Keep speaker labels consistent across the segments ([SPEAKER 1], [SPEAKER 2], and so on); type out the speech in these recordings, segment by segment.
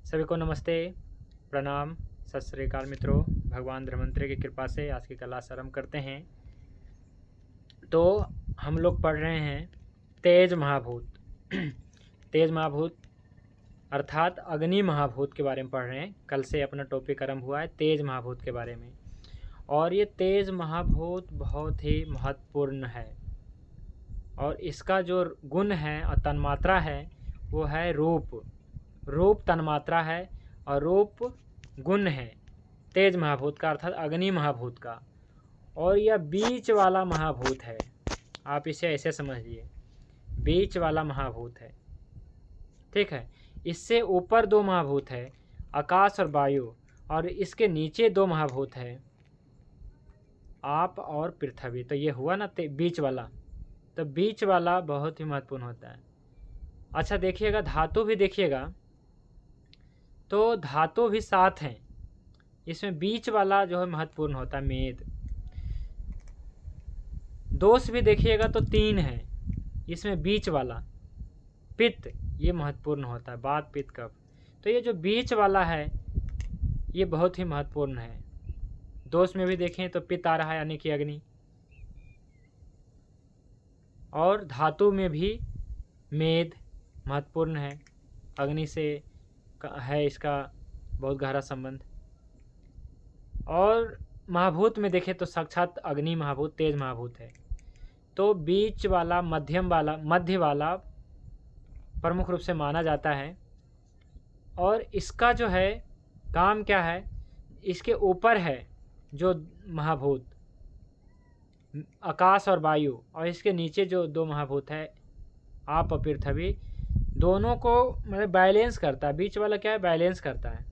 [SPEAKER 1] सभी को नमस्ते, प्रणाम, सत श्री अकाल मित्रों। भगवान धन्वंतरि की कृपा से आज की क्लास आरंभ करते हैं। तो हम लोग पढ़ रहे हैं तेज महाभूत तेज महाभूत अर्थात अग्नि महाभूत के बारे में पढ़ रहे हैं। कल से अपना टॉपिक आरंभ हुआ है तेज महाभूत के बारे में। और ये तेज महाभूत बहुत ही महत्वपूर्ण है और इसका जो गुण है और तन्मात्रा है वो है रूप। रूप तन्मात्रा है और रूप गुण है तेज महाभूत का अर्थात अग्नि महाभूत का। और यह बीच वाला महाभूत है, आप इसे ऐसे समझिए, बीच वाला महाभूत है। ठीक है, इससे ऊपर दो महाभूत है, आकाश और वायु, और इसके नीचे दो महाभूत है, आप और पृथ्वी। तो ये हुआ ना बीच वाला। तो बीच वाला बहुत ही महत्वपूर्ण होता है। अच्छा देखिएगा, धातु भी देखिएगा तो धातु भी 7 हैं। इसमें बीच वाला जो है महत्वपूर्ण होता है, मेद। दोष भी देखिएगा तो 3 है, इसमें बीच वाला पित्त ये महत्वपूर्ण होता है, बात पित्त कफ। तो ये जो बीच वाला है ये बहुत ही महत्वपूर्ण है। दोष में भी देखें तो पित्त आ रहा है यानी कि अग्नि, और धातु में भी मेद महत्वपूर्ण है, अग्नि से है इसका बहुत गहरा संबंध। और महाभूत में देखें तो साक्षात अग्नि महाभूत तेज महाभूत है। तो बीच वाला, मध्यम वाला, मध्य वाला प्रमुख रूप से माना जाता है। और इसका जो है काम क्या है, इसके ऊपर है जो महाभूत आकाश और वायु, और इसके नीचे जो दो महाभूत है आप और पृथ्वी, दोनों को मतलब बैलेंस करता है। बीच वाला क्या है, बैलेंस करता है।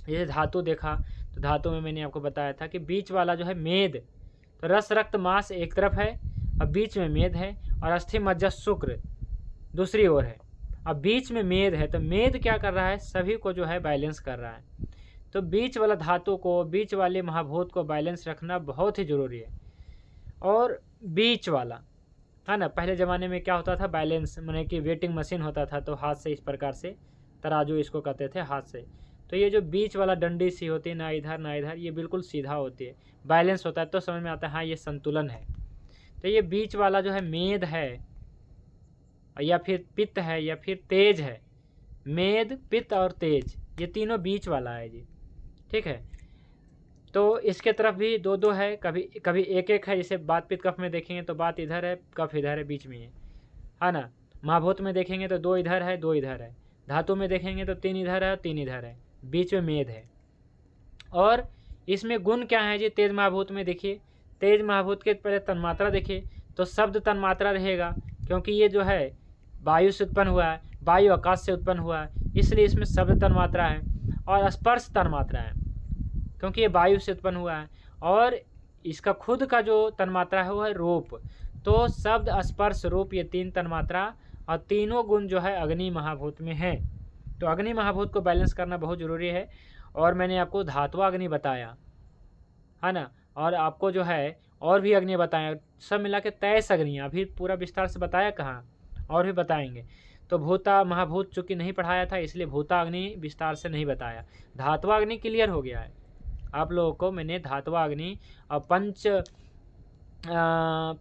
[SPEAKER 1] ये धातु देखा तो धातु में मैंने आपको बताया था कि बीच वाला जो है मेद, तो रस रक्त मांस एक तरफ है और बीच में मेद है, और अस्थि मज्जा शुक्र दूसरी ओर है। अब बीच में मेद है तो मेद क्या कर रहा है, सभी को जो है बैलेंस कर रहा है। तो बीच वाला धातु को, बीच वाले महाभूत को बैलेंस रखना बहुत ही जरूरी है। और बीच वाला है ना, पहले ज़माने में क्या होता था, बैलेंस माने कि वेटिंग मशीन होता था, तो हाथ से इस प्रकार से तराजू इसको कहते थे, हाथ से। तो ये जो बीच वाला डंडी सी होती है, ना इधर ना इधर, ये बिल्कुल सीधा होती है, बैलेंस होता है, तो समझ में आता है हाँ ये संतुलन है। तो ये बीच वाला जो है मेद है या फिर पित्त है या फिर तेज है। मेद, पित्त और तेज ये तीनों बीच वाला है जी। ठीक है, तो इसके तरफ भी दो दो है, कभी कभी एक एक है। जैसे बात पित्त कफ में देखेंगे तो बात इधर है, कफ इधर है, बीच में है ना। महाभूत में देखेंगे तो 2 इधर है, 2 इधर है। धातु में देखेंगे तो 3 इधर है, 3 इधर है, बीच में मेद है। और इसमें गुण क्या है जी, तेज महाभूत में देखिए, तेज महाभूत के पहले तन्मात्रा देखिए तो शब्द तन्मात्रा रहेगा, क्योंकि ये जो है वायु से उत्पन्न हुआ है, वायु आकाश से उत्पन्न हुआ है, इसलिए इसमें शब्द तन्मात्रा है। और स्पर्श तन्मात्रा है, क्योंकि ये वायु से उत्पन्न हुआ है। और इसका खुद का जो तन्मात्रा है वो है रूप। तो शब्द, स्पर्श, रूप ये 3 तन्मात्रा और तीनों गुण जो है अग्नि महाभूत में है। तो अग्नि महाभूत को बैलेंस करना बहुत ज़रूरी है। और मैंने आपको धात्वा अग्नि बताया है ना, और आपको जो है और भी अग्नि बताया, सब मिला के 23 अग्नियाँ। अभी पूरा विस्तार से बताया कहाँ, और भी बताएंगे। तो भूता महाभूत चूँकि नहीं पढ़ाया था इसलिए भूता अग्नि विस्तार से नहीं बताया। धात्वा अग्नि क्लियर हो गया है आप लोगों को। मैंने धात्वा अग्नि और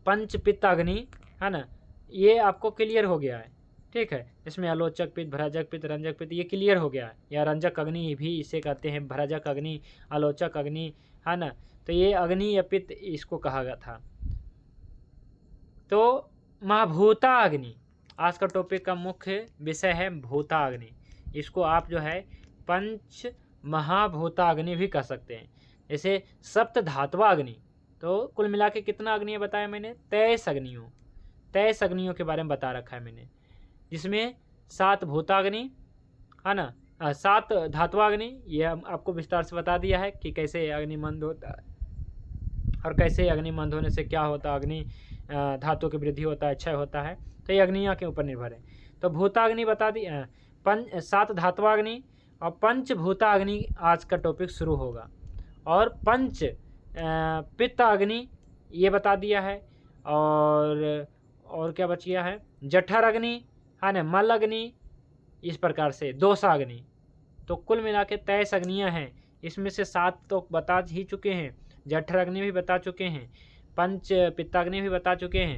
[SPEAKER 1] पंच पित्त अग्नि है ना, ये आपको क्लियर हो गया है। ठीक है, इसमें आलोचक पित्त, भ्राजक पित्त, रंजक पित्त ये क्लियर हो गया है, या रंजक अग्नि भी इसे कहते हैं, भ्राजक अग्नि, आलोचक अग्नि है ना। तो ये अग्नि या पित्त इसको कहा गया था। तो महाभूता अग्नि आज का टॉपिक का मुख्य विषय है, भूता अग्नि। इसको आप जो है पंच महाभूता अग्नि भी कह सकते हैं। जैसे सप्त धात्वा अग्नि, तो कुल मिला के कितना अग्नि बताया मैंने, 23 अग्नियों। 23 अग्नियों के बारे में बता रखा है मैंने, जिसमें 7 भूताग्नि है ना, 7 धात्वाग्नि, ये आपको विस्तार से बता दिया है कि कैसे अग्नि मंद होता है और कैसे अग्नि मंद होने से क्या होता है, अग्नि धातु की वृद्धि होता है, क्षय होता है। तो ये अग्नियाँ के ऊपर निर्भर है। तो भूताग्नि बता दी, 7 धात्वाग्नि और पंचभूताग्नि आज का टॉपिक शुरू होगा। और पंच पित्त अग्नि ये बता दिया है। और क्या बच गया है, जठर अग्नि है ना, मल अग्नि, इस प्रकार से दोषाग्नि। तो कुल मिला के 23 अग्नियाँ हैं। इसमें से 7 तो बता ही चुके हैं, जठर अग्नि भी बता चुके हैं, पंच पित्ताग्नि भी बता चुके हैं,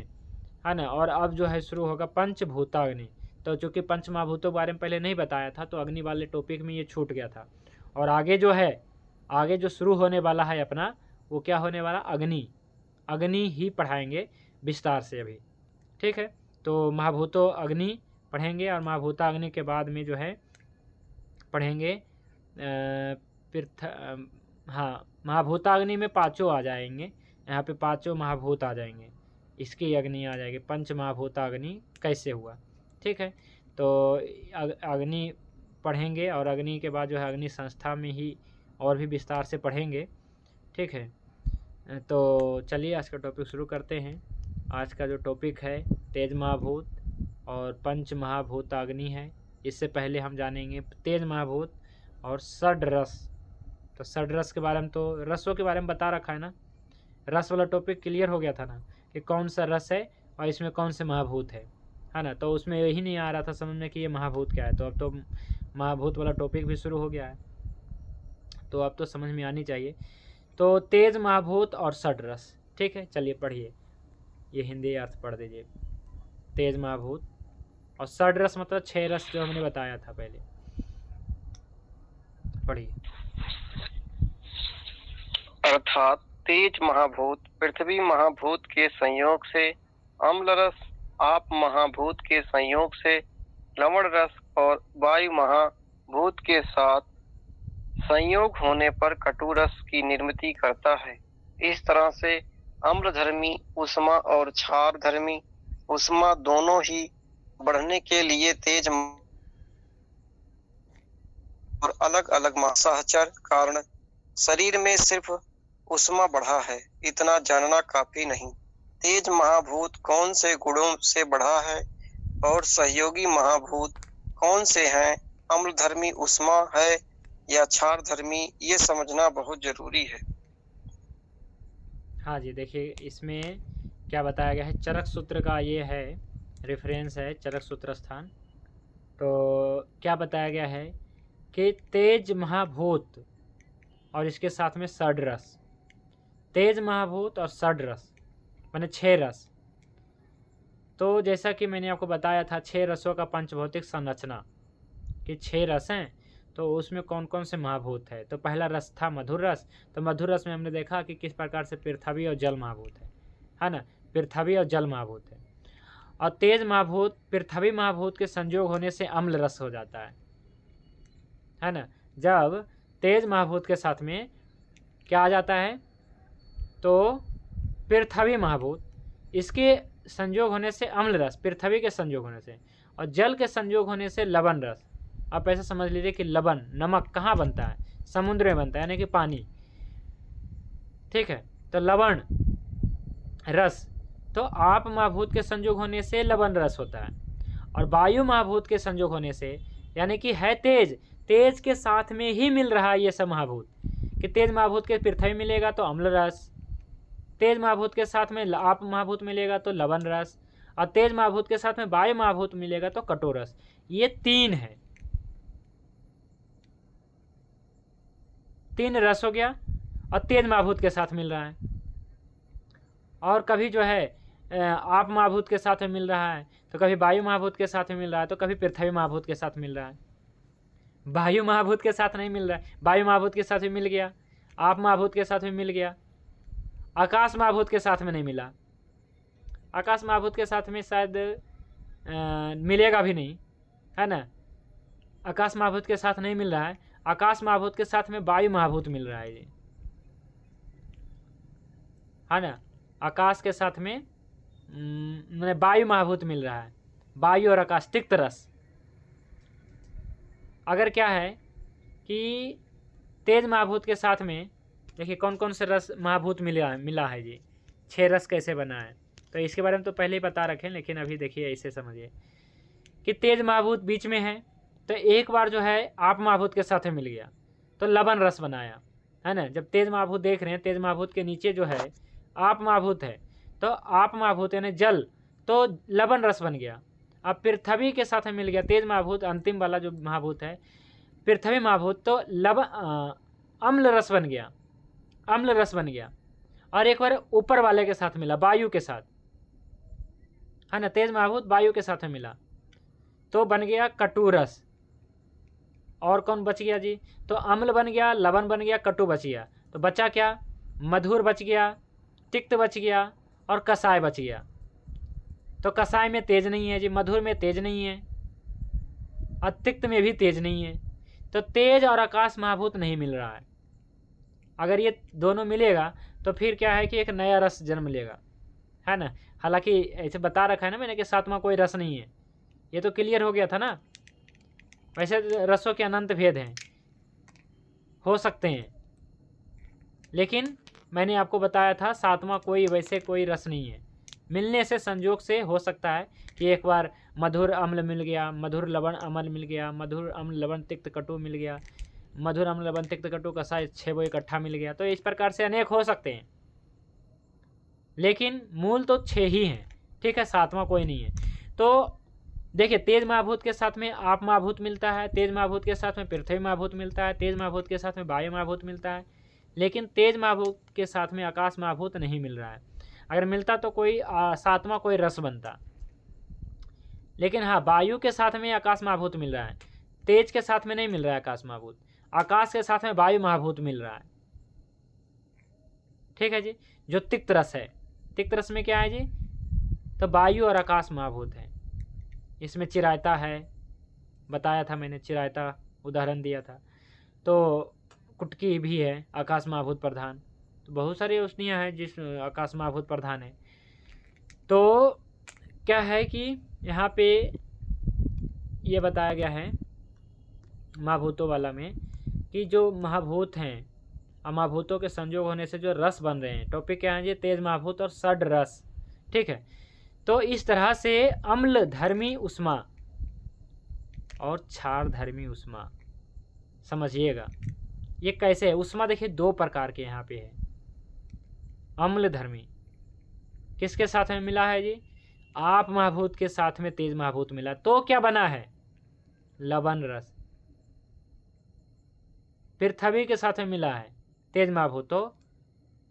[SPEAKER 1] है ना। और अब जो है शुरू होगा पंचभूताग्नि। तो चूँकि पंच महाभूतों के बारे में पहले नहीं बताया था, तो अग्नि वाले टॉपिक में ये छूट गया था। और आगे जो है, आगे जो शुरू होने वाला है अपना, वो क्या होने वाला, अग्नि ही पढ़ाएंगे विस्तार से अभी, ठीक है। तो महाभूतो अग्नि पढ़ेंगे, और महाभूताग्नि के बाद में जो है पढ़ेंगे हाँ, महाभूताग्नि में पाँचों आ जाएंगे, यहाँ पे पाँचों महाभूत आ जाएंगे, इसकी अग्नि आ जाएगी। पंच महाभूताग्नि कैसे हुआ, ठीक है। तो अग्नि पढ़ेंगे, और अग्नि के बाद जो है अग्नि संस्था में ही और भी विस्तार से पढ़ेंगे, ठीक है। तो चलिए आज का टॉपिक शुरू करते हैं। आज का जो टॉपिक है तेज महाभूत और पंच महाभूताग्नि है। इससे पहले हम जानेंगे तेज महाभूत और षड रस। तो षड रस के बारे में, तो रसों के बारे में बता रखा है ना, रस वाला टॉपिक क्लियर हो गया था ना कि कौन सा रस है और इसमें कौन से महाभूत है ना। तो उसमें यही नहीं आ रहा था समझ में कि ये महाभूत क्या है। तो अब तो महाभूत वाला टॉपिक भी शुरू हो गया है, तो अब तो समझ में आनी चाहिए। तो तेज महाभूत और षड रस, ठीक है। चलिए पढ़िए, ये हिंदी अर्थ पढ़ दीजिए। तेज महाभूत और षड रस मतलब 6 रस जो हमने बताया था पहले, पढ़िए।
[SPEAKER 2] अर्थात तेज महाभूत पृथ्वी महाभूत के संयोग से अम्ल रस, आप महाभूत के संयोग से लवण रस और वायु महाभूत के साथ संयोग होने पर कटु रस की निर्मिति करता है। इस तरह से अम्लधर्मी उष्मा और क्षारधर्मी उष्मा दोनों ही बढ़ने के लिए तेज और अलग अलग सहचर कारण शरीर में सिर्फ उष्मा बढ़ा है, इतना जानना काफी नहीं। तेज महाभूत कौन से गुणों से बढ़ा है और सहयोगी महाभूत कौन से हैं, अम्लधर्मी उष्मा है या क्षारधर्मी, ये समझना बहुत जरूरी है।
[SPEAKER 1] हाँ जी, देखिए इसमें क्या बताया गया है, चरक सूत्र का ये है रेफरेंस है, चरक सूत्र स्थान। तो क्या बताया गया है कि तेज महाभूत और इसके साथ में षड रस, तेज महाभूत और षड रस माने 6 रस। तो जैसा कि मैंने आपको बताया था 6 रसों का पंचभौतिक संरचना कि 6 रस हैं, तो उसमें कौन कौन से महाभूत है। तो पहला रस था मधुर रस। तो मधुर रस में हमने देखा कि किस प्रकार से पृथ्वी और जल महाभूत है ना, पृथ्वी और जल महाभूत है। और तेज महाभूत पृथ्वी महाभूत के संयोग होने से अम्ल रस हो जाता है ना। जब तेज महाभूत के साथ में क्या आ जाता है, तो पृथ्वी महाभूत, इसके संयोग होने से अम्ल रस, पृथ्वी के संयोग होने से, और जल के संयोग होने से लवण रस। आप ऐसे समझ लीजिए कि लवण नमक कहाँ बनता है, समुद्र में बनता है, यानी कि पानी, ठीक है। तो लवण रस, तो आप महाभूत के संयोग होने से लवण रस होता है। और वायु महाभूत के संयोग होने से, यानी कि है तेज, तेज के साथ में ही मिल रहा है ये सब महाभूत, कि तेज महाभूत के पृथ्वी मिलेगा तो अम्ल रस, तेज महाभूत के साथ में आप महाभूत मिलेगा तो लवण रस, और तेज महाभूत के साथ में वायु महाभूत मिलेगा तो कठोर रस। ये 3 है, 3 रस हो गया, और तेज महाभूत के साथ मिल रहा है। और कभी जो है आप महाभूत के साथ में मिल रहा है, तो कभी वायु महाभूत के साथ में मिल रहा है, तो कभी पृथ्वी महाभूत के साथ मिल रहा है। वायु महाभूत के साथ नहीं मिल रहा है, वायु महाभूत के साथ भी मिल गया, आप महाभूत के साथ में मिल गया, आकाश महाभूत के साथ में नहीं मिला। आकाश महाभूत के साथ में शायद मिलेगा भी नहीं, है ना। आकाश महाभूत के साथ नहीं मिल रहा है, आकाश महाभूत के साथ में वायु महाभूत मिल रहा है, ये है ना। आकाश के साथ में वायु महाभूत मिल रहा है, वायु और आकाश, तिक्त रस। अगर क्या है कि तेज महाभूत के साथ में देखिए कौन कौन से रस महाभूत मिला है जी, 6 रस कैसे बना है। तो इसके बारे में तो पहले ही बता रखें, लेकिन अभी देखिए ऐसे समझिए कि तेज महाभूत बीच में है, तो एक बार जो है आप महाभूत के साथ में मिल गया तो लवण रस बनाया, है ना। जब तेज महाभूत देख रहे हैं, तेज महाभूत के नीचे जो है आप महाभूत है, तो आप महाभूत यानी जल, तो लवण रस बन गया। अब पृथ्वी के साथ में मिल गया तेज महाभूत, अंतिम वाला जो महाभूत है पृथ्वी महाभूत तो अम्ल रस बन गया, अम्ल रस बन गया। और एक बार ऊपर वाले के साथ मिला, वायु के साथ, है ना, तेज महाभूत वायु के साथ में मिला तो बन गया कटु रस। और कौन बच गया जी? तो अम्ल बन गया, लवण बन गया, कटु बच गया। तो बचा क्या? मधुर बच गया, तिक्त बच गया और कसाय बच गया। तो कसाय में तेज नहीं है जी, मधुर में तेज नहीं है और तिक्त में भी तेज नहीं है। तो तेज और आकाश महाभूत नहीं मिल रहा है। अगर ये दोनों मिलेगा तो फिर क्या है कि एक नया रस जन्म लेगा, है ना। हालांकि ऐसे बता रखा है ना मैंने कि सातवां कोई रस नहीं है, ये तो क्लियर हो गया था ना। वैसे रसों के अनंत भेद हैं, हो सकते हैं, लेकिन मैंने आपको बताया था सातवां कोई वैसे कोई रस नहीं है। मिलने से संयोग से हो सकता है कि एक बार मधुर अम्ल मिल गया, मधुर लवण अम्ल मिल गया, मधुर अम्ल लवण तिक्त कटु मिल गया, मधुर अम्ल लवण तिक्त कटु कसाय 6 वो इकट्ठा मिल गया। तो इस प्रकार से अनेक हो सकते हैं, लेकिन मूल तो 6 ही हैं, ठीक है, सातवां कोई नहीं है। तो देखिए, तेज महाभूत के साथ में आप महाभूत मिलता है, तेज महाभूत के साथ में पृथ्वी महाभूत मिलता है, तेज महाभूत के साथ में वायु महाभूत मिलता है, लेकिन तेज महाभूत के साथ में आकाश महाभूत नहीं मिल रहा है। अगर मिलता तो कोई सातवां कोई रस बनता, लेकिन हाँ, वायु के साथ में आकाश महाभूत मिल रहा है, तेज के साथ में नहीं मिल रहा है आकाश महाभूत, आकाश के साथ में वायु महाभूत मिल रहा है, ठीक है जी। जो तिक्त रस है, तिक्त रस में क्या है जी? तो वायु और आकाश महाभूत है। इसमें चिरायता है, बताया था मैंने, चिरायता उदाहरण दिया था। तो कुटकी भी है आकाश महाभूत प्रधान। तो बहुत सारी रोशनियाँ हैं जिस आकाश महाभूत प्रधान है। तो क्या है कि यहाँ पे ये बताया गया है महाभूतों वाला में कि जो महाभूत हैं, महाभूतों के संयोग होने से जो रस बन रहे हैं, टॉपिक क्या है जी? तेज महाभूत और षड रस, ठीक है। तो इस तरह से अम्ल धर्मी उष्मा और क्षार धर्मी उष्मा, समझिएगा ये कैसे है। उष्मा देखिए 2 प्रकार के यहाँ पे है। अम्ल धर्मी किसके साथ में मिला है जी? आप महाभूत के साथ में तेज महाभूत मिला तो क्या बना है? लवण रस। पृथ्वी के साथ में मिला है तेज महाभूत तो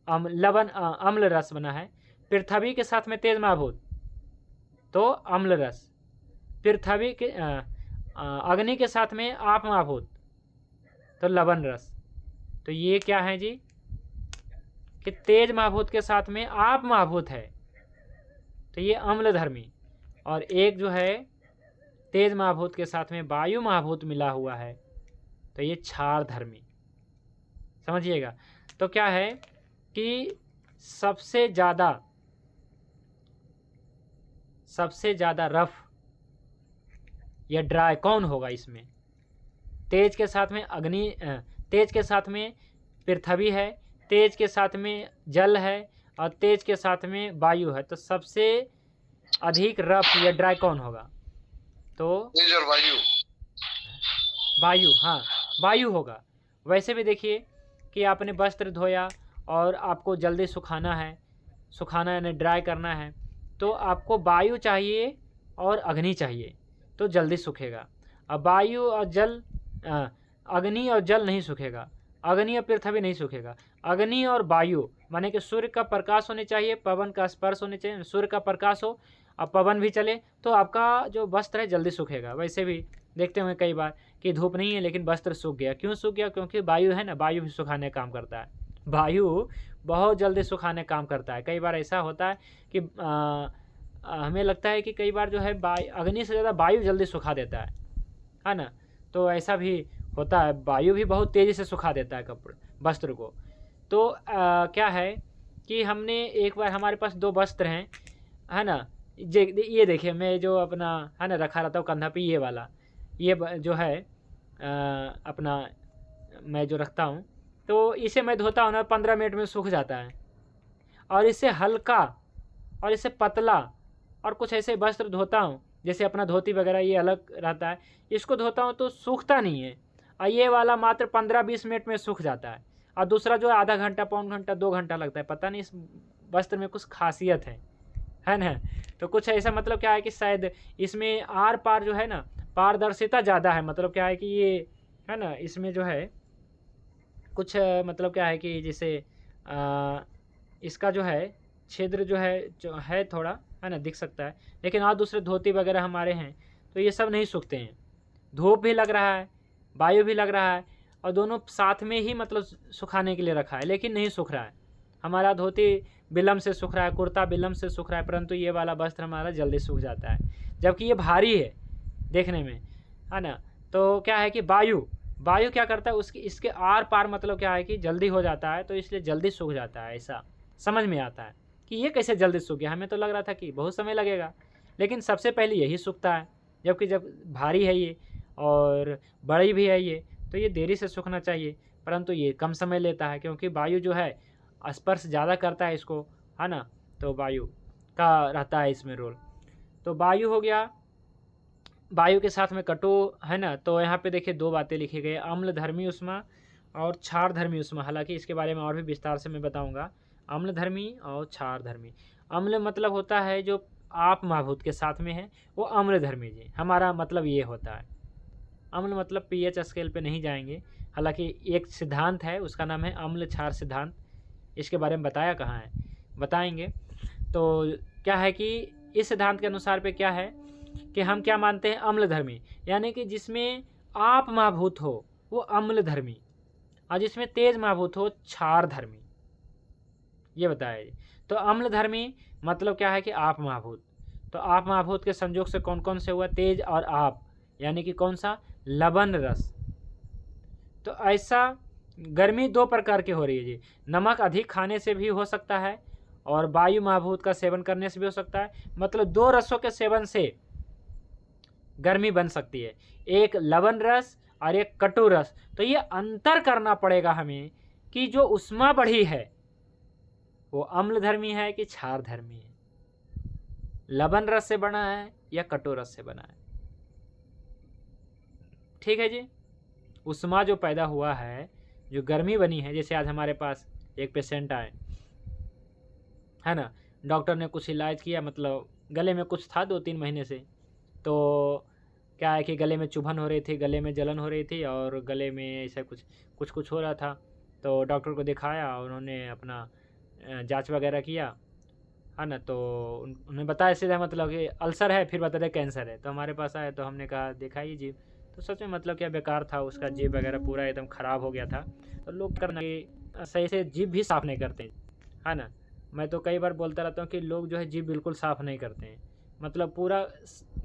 [SPEAKER 1] अम्ल रस बना है। पृथ्वी के साथ में तेज महाभूत तो अम्ल रस। पृथ्वी के अग्नि के साथ में आप महाभूत तो लवण रस। तो ये क्या है जी कि तेज महाभूत के साथ में आप महाभूत है तो ये अम्ल धर्मी, और एक जो है तेज महाभूत के साथ में वायु महाभूत मिला हुआ है तो ये क्षार धर्मी, समझिएगा। तो क्या है कि सबसे ज़्यादा रफ या ड्राई कौन होगा इसमें? तेज के साथ में अग्नि, तेज के साथ में पृथ्वी है, तेज के साथ में जल है और तेज के साथ में वायु है। तो सबसे अधिक रफ या ड्राई कौन होगा? तो
[SPEAKER 2] तेज और वायु,
[SPEAKER 1] वायु, हाँ वायु होगा। वैसे भी देखिए कि आपने वस्त्र धोया और आपको जल्दी सुखाना है, सुखाना यानी ड्राई करना है, तो आपको वायु चाहिए और अग्नि चाहिए तो जल्दी सूखेगा। अब वायु और जल, अग्नि और जल नहीं सूखेगा, अग्नि और पृथ्वी नहीं सूखेगा। अग्नि और वायु माने कि सूर्य का प्रकाश होने चाहिए, पवन का स्पर्श होने चाहिए, सूर्य का प्रकाश हो और पवन भी चले तो आपका जो वस्त्र है जल्दी सूखेगा। वैसे भी देखते हुए कई बार कि धूप नहीं है लेकिन वस्त्र सूख गया। क्यों सूख गया? क्योंकि वायु है ना, वायु भी सुखाने का काम करता है, वायु बहुत जल्दी सुखाने का काम करता है। कई बार ऐसा होता है कि हमें लगता है कि कई बार जो है अग्नि से ज़्यादा वायु जल्दी सुखा देता है ना। तो ऐसा भी होता है, वायु भी बहुत तेज़ी से सुखा देता है कपड़े वस्त्र को। तो क्या है कि हमने एक बार, हमारे पास 2 वस्त्र हैं, है ना। ये देखिए मैं जो अपना है ना रखा रहता हूँ कंधा पे, ये वाला, ये जो है अपना मैं जो रखता हूँ, तो इसे मैं धोता हूँ ना 15 मिनट में सूख जाता है। और इससे हल्का और इससे पतला और कुछ ऐसे वस्त्र धोता हूँ, जैसे अपना धोती वगैरह ये अलग रहता है, इसको धोता हूँ तो सूखता नहीं है, और ये वाला मात्र 15-20 मिनट में सूख जाता है। और दूसरा जो आधा घंटा, पौन घंटा, 2 घंटा लगता है। पता नहीं इस वस्त्र में कुछ खासियत है ना। तो कुछ ऐसा मतलब क्या है कि शायद इसमें आर पार जो है ना पारदर्शिता ज़्यादा है। मतलब क्या है कि ये है ना, इसमें जो है कुछ मतलब क्या है कि जैसे इसका जो है छिद्र जो है थोड़ा, है ना, दिख सकता है, लेकिन और दूसरे धोती वगैरह हमारे हैं तो ये सब नहीं सूखते हैं। धूप भी लग रहा है, वायु भी लग रहा है, और दोनों साथ में ही मतलब सुखाने के लिए रखा है, लेकिन नहीं सूख रहा है। हमारा धोती विलम्ब से सूख रहा है, कुर्ता विलम्ब से सूख रहा है, परंतु ये वाला वस्त्र हमारा जल्दी सूख जाता है, जबकि ये भारी है देखने में, है ना। तो क्या है कि वायु क्या करता है, उसकी इसके आर पार मतलब क्या है कि जल्दी हो जाता है, तो इसलिए जल्दी सूख जाता है। ऐसा समझ में आता है कि ये कैसे जल्दी सूख गया। हमें तो लग रहा था कि बहुत समय लगेगा, लेकिन सबसे पहले यही सूखता है, जबकि जब भारी है ये और बड़ी भी है ये, तो ये देरी से सूखना चाहिए, परंतु ये कम समय लेता है, क्योंकि वायु जो है स्पर्श ज़्यादा करता है इसको, है ना। तो वायु का रहता है इसमें रोल। तो वायु हो गया, वायु के साथ में कटु, है ना। तो यहाँ पे देखिए दो बातें लिखी गई, अम्लधर्मी उष्मा और क्षारधर्मी उष्मा। हालांकि इसके बारे में और भी विस्तार से मैं बताऊंगा, अम्लधर्मी और क्षारधर्मी। अम्ल मतलब होता है जो आप महाभूत के साथ में है, वो अम्लधर्मी जी, हमारा मतलब ये होता है। अम्ल मतलब पीएच स्केल पे नहीं जाएंगे, हालांकि एक सिद्धांत है उसका नाम है अम्ल क्षार सिद्धांत, इसके बारे में बताया कहाँ है, बताएंगे। तो क्या है कि इस सिद्धांत के अनुसार पे क्या है कि हम क्या मानते हैं, अम्लधर्मी, यानी कि जिसमें आप महाभूत हो वो अम्लधर्मी, और जिसमें तेज महाभूत हो क्षारधर्मी, ये बताया जी। तो अम्लधर्मी मतलब क्या है कि आप महाभूत, तो आप महाभूत के संयोग से कौन कौन से हुआ, तेज और आप, यानी कि कौन सा, लवण रस। तो ऐसा गर्मी दो प्रकार की हो रही है जी, नमक अधिक खाने से भी हो सकता है और वायु महाभूत का सेवन करने से भी हो सकता है, मतलब दो रसों के सेवन से गर्मी बन सकती है, एक लवण रस और एक कटु रस। तो ये अंतर करना पड़ेगा हमें कि जो उष्मा बढ़ी है वो अम्लधर्मी है कि क्षारधर्मी है, लवण रस से बना है या कटु रस से बना है। ठीक है जी। उष्मा जो पैदा हुआ है, जो गर्मी बनी है, जैसे आज हमारे पास एक पेशेंट आए, है ना, डॉक्टर ने कुछ इलाज किया, मतलब गले में कुछ था 2-3 महीने से, तो क्या है कि गले में चुभन हो रही थी, गले में जलन हो रही थी और गले में ऐसा कुछ हो रहा था। तो डॉक्टर को दिखाया, उन्होंने अपना जांच वगैरह किया, है ना। तो उन्हें बताया सीधा मतलब कि अल्सर है, फिर बता दे कैंसर है। तो हमारे पास आए तो हमने कहा दिखाइए जीभ, तो सच में मतलब क्या बेकार था, उसका जीभ वगैरह पूरा एकदम ख़राब हो गया था। तो लोग करना सही से जीभ भी साफ़ नहीं करते, है ना। मैं तो कई बार बोलता रहता हूँ कि लोग जो है जीभ बिल्कुल साफ़ नहीं करते हैं, मतलब पूरा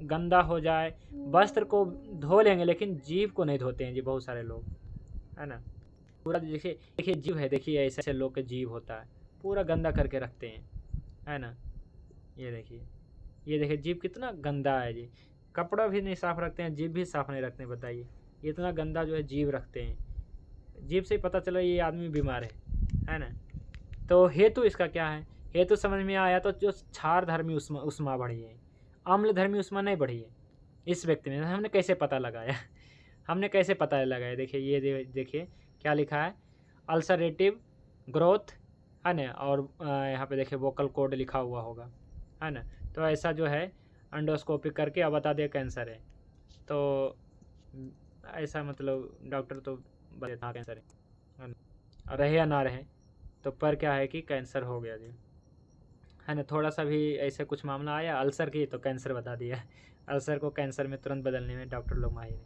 [SPEAKER 1] गंदा हो जाए, वस्त्र को धो लेंगे लेकिन जीभ को नहीं धोते हैं जी, बहुत सारे लोग, है ना। पूरा देखिए जीभ है, देखिए ऐसे ऐसे लोग का जीभ होता है, पूरा गंदा करके रखते हैं, है ना। ये देखिए जीभ कितना गंदा है जी, कपड़ा भी नहीं साफ़ रखते हैं, जीभ भी साफ़ नहीं रखते हैं, बताइए इतना गंदा जो है जीभ रखते हैं। जीभ से पता चला ये आदमी बीमार है ना। तो हेतु इसका क्या है, हेतु समझ में आया। तो जो क्षारधर्मी उष्मा बढ़ी है, अम्लधर्मी उष्मा नहीं बढ़ी है इस व्यक्ति में। हमने कैसे पता लगाया हमने कैसे पता लगाया, देखिए ये देखिए क्या लिखा है, अल्सरेटिव ग्रोथ, है ना, और यहाँ पे देखिए वोकल कोड लिखा हुआ होगा, है ना। तो ऐसा जो है एंडोस्कोपी करके अब बता दिया कैंसर है, तो ऐसा मतलब डॉक्टर तो बता कैंसर है, रहे या ना रहे, तो पर क्या है कि कैंसर हो गया जी, है ना। थोड़ा सा भी ऐसे कुछ मामला आया अल्सर की तो कैंसर बता दिया अल्सर को कैंसर में तुरंत बदलने में डॉक्टर लोग माहिर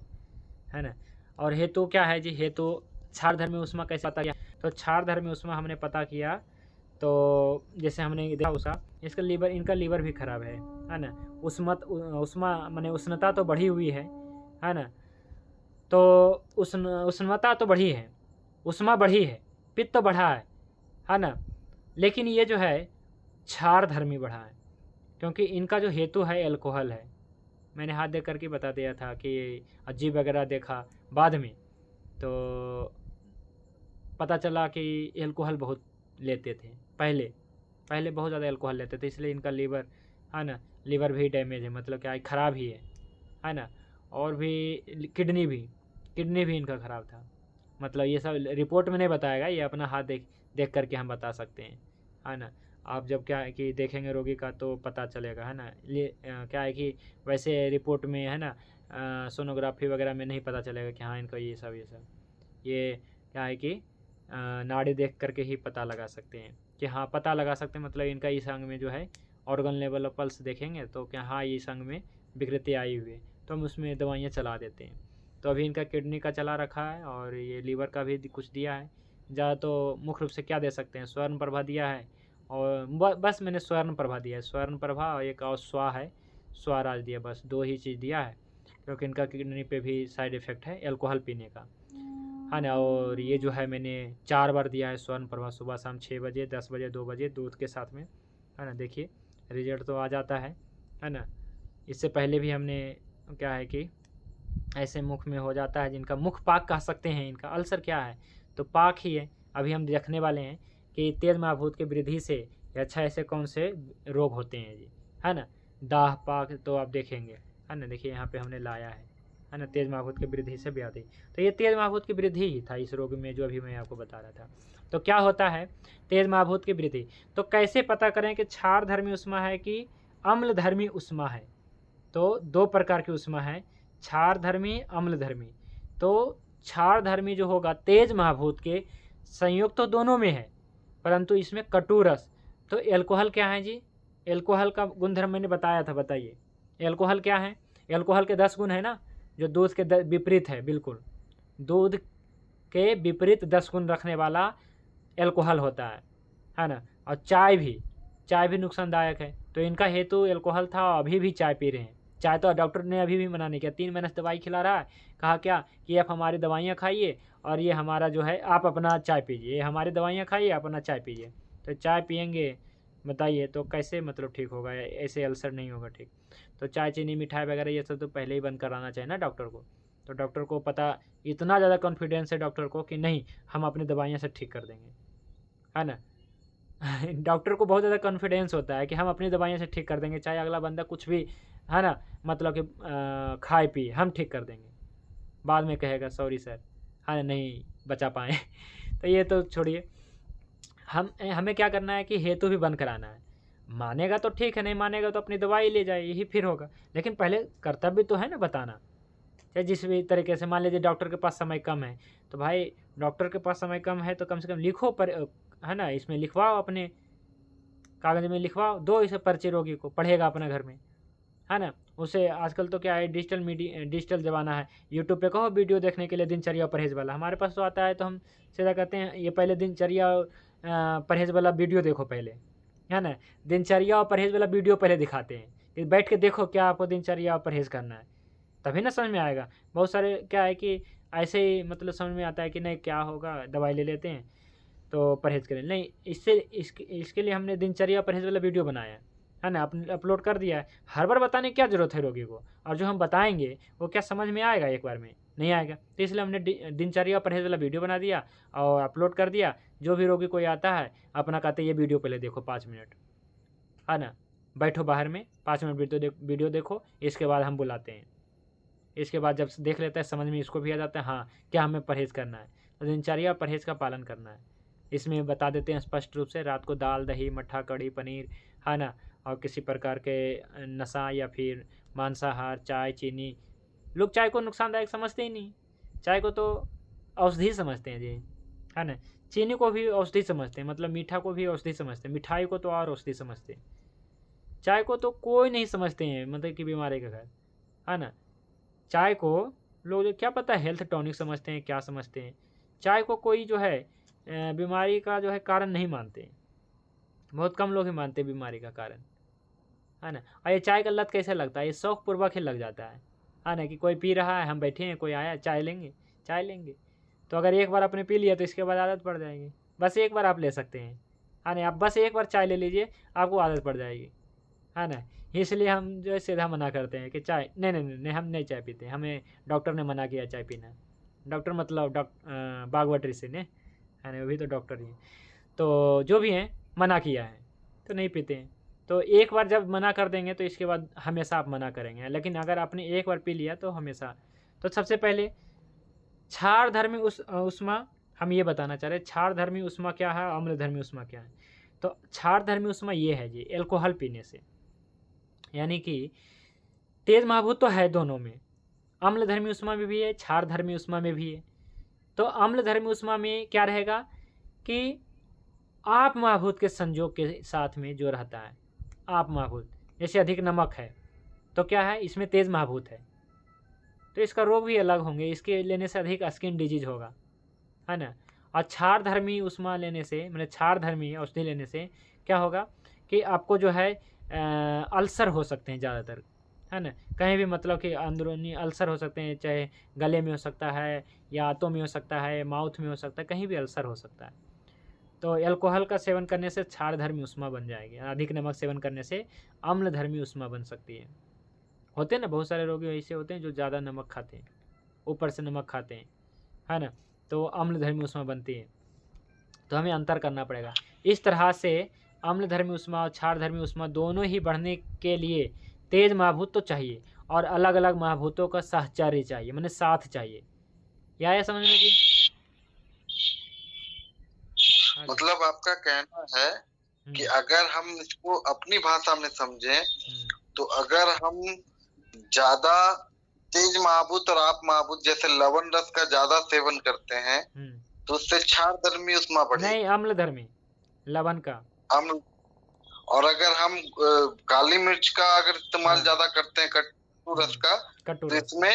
[SPEAKER 1] है ना। और हेतु क्या है जी, हेतु क्षारधर्मी उष्मा कैसे पता किया, तो क्षारधर्मी उष्मा हमने पता किया, तो जैसे हमने देखा उसका, इसका लीवर, इनका लीवर भी खराब है ना। उष्मा माने उष्णता तो बढ़ी हुई है ना। तो उष्णता तो बढ़ी है, उष्मा बढ़ी है, पित्त तो बढ़ा है ना। लेकिन ये जो है क्षारधर्मी बढ़ा है, क्योंकि इनका जो हेतु है अल्कोहल है। मैंने हाथ देख करके बता दिया था कि अजीब वगैरह देखा बाद में, तो पता चला कि अल्कोहल बहुत लेते थे, पहले बहुत ज़्यादा अल्कोहल लेते थे, इसलिए इनका लीवर, है ना, लीवर भी डैमेज है, मतलब क्या ख़राब ही है ना। और भी किडनी भी इनका ख़राब था, मतलब ये सब रिपोर्ट में नहीं बताएगा, ये अपना हाथ देख करके हम बता सकते हैं, है ना। आप जब क्या है कि देखेंगे रोगी का तो पता चलेगा, है ना। ये क्या है कि वैसे रिपोर्ट में, है ना, सोनोग्राफी वगैरह में नहीं पता चलेगा कि हाँ इनका ये सब ये क्या है कि नाड़ी देख करके ही पता लगा सकते हैं कि हाँ पता लगा सकते हैं, मतलब इनका इस अंग में जो है ऑर्गन लेवल ऑफ पल्स देखेंगे तो क्या हाँ इस अंग में विकृति आई हुई है, तो हम उसमें दवाइयाँ चला देते हैं। तो अभी इनका किडनी का चला रखा है और ये लीवर का भी कुछ दिया है। ज़्यादा तो मुख्य रूप से क्या दे सकते हैं, स्वर्ण प्रभा दिया है और बस मैंने स्वर्ण प्रभा दिया है, स्वर्ण प्रभा और एक और स्वा है, स्वाराज दिया, बस 2 ही चीज़ दिया है क्योंकि इनका किडनी पे भी साइड इफ़ेक्ट है अल्कोहल पीने का, है ना। और ये जो है मैंने 4 बार दिया है स्वर्ण प्रभा, सुबह शाम 6 बजे, 10 बजे, 2 बजे दूध के साथ में, है ना। देखिए रिजल्ट तो आ जाता है ना। इससे पहले भी हमने क्या है कि ऐसे मुख में हो जाता है जिनका मुख पाक कह सकते हैं, इनका अल्सर क्या है तो पाक ही है। अभी हम देखने वाले हैं कि तेज महाभूत की वृद्धि से अच्छा ऐसे कौन से रोग होते हैं जी, है ना। दाह पाक तो आप देखेंगे, है ना। देखिए यहाँ पे हमने लाया है ना, तेज महाभूत की वृद्धि से व्याधि, तो ये तेज महाभूत की वृद्धि ही था इस रोग में जो अभी मैं आपको बता रहा था। तो क्या होता है तेज महाभूत की वृद्धि, तो कैसे पता करें कि क्षार धर्मी उष्मा है कि अम्ल धर्मी उष्मा है। तो 2 प्रकार की उष्मा है, क्षार धर्मी, अम्ल धर्मी। तो क्षार धर्मी जो होगा तेज महाभूत के संयुक्त तो दोनों में है, परंतु इसमें कटु रस, तो एल्कोहल क्या है जी, एल्कोहल का गुणधर्म मैंने बताया था, बताइए एल्कोहल क्या है। एल्कोहल के 10 गुण है ना, जो दूध के विपरीत है, बिल्कुल दूध के विपरीत 10 गुण रखने वाला एल्कोहल होता है ना। और चाय भी नुकसानदायक है, तो इनका हेतु एल्कोहल था और अभी भी चाय पी रहे हैं। चाय तो डॉक्टर ने अभी भी मना नहीं किया, 3 महीने से दवाई खिला रहा है, कहा क्या कि आप हमारी दवाइयाँ खाइए और ये हमारा जो है आप अपना चाय पीजिए, ये हमारी दवाइयाँ खाइए अपना चाय पीजिए। तो चाय पियेंगे बताइए तो कैसे मतलब ठीक होगा, ऐसे अल्सर नहीं होगा ठीक। तो चाय चीनी मिठाई वगैरह ये सब तो पहले ही बंद कराना चाहिए ना डॉक्टर को। तो डॉक्टर को पता, इतना ज़्यादा कॉन्फिडेंस है डॉक्टर को कि नहीं हम अपनी दवाइयाँ से ठीक कर देंगे, है ना। डॉक्टर को बहुत ज़्यादा कॉन्फिडेंस होता है कि हम अपनी दवाइयाँ से ठीक कर देंगे, चाहे अगला बंदा कुछ भी, है ना, मतलब कि खाए पी हम ठीक कर देंगे, बाद में कहेगा सॉरी सर, हाँ नहीं बचा पाए। तो ये तो छोड़िए, हमें क्या करना है कि हेतु भी बंद कराना है। मानेगा तो ठीक है, नहीं मानेगा तो अपनी दवाई ले जाए, यही फिर होगा। लेकिन पहले कर्तव्य तो है ना बताना, चाहे जिस भी तरीके से। मान लीजिए डॉक्टर के पास समय कम है, तो भाई डॉक्टर के पास समय कम है तो कम से कम लिखो पर, है ना, इसमें लिखवाओ, अपने कागज में लिखवाओ, दो इसे पर्चे रोगी को, पढ़ेगा अपना घर में, है ना। उसे आजकल तो क्या है डिजिटल ज़माना है, यूट्यूब पे कहो वीडियो देखने के लिए दिनचर्या परहेज वाला, हमारे पास तो आता है तो हम सीधा कहते हैं ये पहले दिनचर्या परहेज वाला वीडियो देखो पहले, है ना। दिनचर्या और परहेज वाला वीडियो पहले दिखाते हैं कि बैठ के देखो क्या आपको दिनचर्या और परहेज करना है, तभी ना समझ में आएगा। बहुत सारे क्या है कि ऐसे ही मतलब समझ में आता है कि नहीं क्या होगा, दवाई ले लेते हैं तो परहेज करें, नहीं इसके लिए हमने दिनचर्या परहेज वाला वीडियो बनाया है ना, अपलोड कर दिया है। हर बार बताने की क्या ज़रूरत है रोगी को, और जो हम बताएंगे वो क्या समझ में आएगा, एक बार में नहीं आएगा। तो इसलिए हमने दिनचर्या परहेज वाला वीडियो बना दिया और अपलोड कर दिया। जो भी रोगी कोई आता है अपना कहते ये वीडियो पहले देखो 5 मिनट, है ना, बैठो बाहर में 5 मिनट वीडियो देखो, इसके बाद हम बुलाते हैं। इसके बाद जब देख लेता है समझ में इसको भी आ जाता है हाँ क्या हमें परहेज़ करना है, तो दिनचर्या परहेज़ का पालन करना है। इसमें बता देते हैं स्पष्ट रूप से, रात को दाल दही मट्ठा कढ़ी पनीर, है ना, और किसी प्रकार के नशा या फिर मांसाहार, चाय चीनी, लोग चाय को नुकसानदायक समझते ही नहीं, चाय को तो औषधि समझते हैं जी, है ना। चीनी को भी औषधि समझते हैं, मतलब मीठा को भी औषधि समझते हैं, मिठाई को तो और औषधि समझते हैं। चाय को तो कोई नहीं समझते हैं, मतलब कि बीमारी का घर, है ना। चाय को लोग क्या पता हेल्थ टॉनिक समझते हैं, क्या समझते हैं। चाय को कोई जो है बीमारी का जो है कारण नहीं मानते, बहुत कम लोग ही मानते हैं बीमारी का कारण, है ना। और ये चाय का लत कैसे लगता है, ये शौक पूर्वक ही लग जाता है ना, कि कोई पी रहा है हम बैठे हैं, कोई आया चाय लेंगे। तो अगर एक बार आपने पी लिया तो इसके बाद आदत पड़ जाएगी। बस एक बार आप ले सकते हैं, है ना, आप बस एक बार चाय ले लीजिए आपको आदत पड़ जाएगी, है ना। इसलिए हम जो है सीधा मना करते हैं कि चाय नहीं हम नहीं चाय पीते, हमें डॉक्टर ने मना किया चाय पीना। डॉक्टर मतलब बागवट ऋषि ने, है ना, वही तो डॉक्टर ही हैं। तो जो भी हैं मना किया है तो नहीं पीते हैं। तो एक बार जब मना कर देंगे तो इसके बाद हमेशा आप मना करेंगे, लेकिन अगर आपने एक बार पी लिया तो हमेशा। तो सबसे पहले क्षार धर्मी उष्मा हम ये बताना चाह रहे हैं, क्षार धर्मी उष्मा क्या है, अम्ल धर्मी उष्मा क्या है। तो क्षार धर्मी उष्मा ये है जी, एल्कोहल पीने से, यानी कि तेज महाभूत तो है दोनों में, अम्लधर्मी उष्मा में भी है, क्षारधर्मी उष्मा में भी है। तो अम्लधर्मी उष्मा में क्या रहेगा कि आप महाभूत के संयोग के साथ में जो रहता है, आप महाभूत, जैसे अधिक नमक है तो क्या है, इसमें तेज महाभूत है तो इसका रोग भी अलग होंगे, इसके लेने से अधिक स्किन डिजीज होगा, है ना। और क्षारधर्मी उष्मा लेने से, मतलब क्षारधर्मी औषधि लेने से क्या होगा कि आपको जो है अल्सर हो सकते हैं ज़्यादातर, है ना। कहीं भी मतलब कि अंदरूनी अल्सर हो सकते हैं, चाहे गले में हो सकता है या आंतों में हो सकता है, माउथ में हो सकता है, कहीं भी अल्सर हो सकता है। तो अल्कोहल का सेवन करने से क्षारधर्मी उष्मा बन जाएगी, अधिक नमक सेवन करने से अम्लधर्मी उष्मा बन सकती है। होते हैं ना बहुत सारे रोगी ऐसे होते हैं जो ज़्यादा नमक खाते हैं, ऊपर से नमक खाते हैं, है ना, तो अम्लधर्मी उष्मा बनती है। तो हमें अंतर करना पड़ेगा। इस तरह से अम्लधर्मी उष्मा और क्षारधर्मी उष्मा दोनों ही बढ़ने के लिए तेज महाभूत तो चाहिए और अलग अलग महाभूतों का साहचर्य चाहिए, माने साथ चाहिए। क्या है समझ में जी?
[SPEAKER 3] मतलब आपका कहना है कि अगर हम इसको अपनी भाषा में समझें तो अगर हम ज्यादा तेज महाभूत और आप महाभूत जैसे लवण रस का ज्यादा सेवन करते हैं तो उससे क्षारधर्मी उष्मा बढ़ेगी।
[SPEAKER 1] नहीं, अम्लधर्मी, लवण का
[SPEAKER 3] अम्ल। और अगर हम काली मिर्च का अगर इस्तेमाल ज्यादा करते हैं कटु रस का, तो इसमें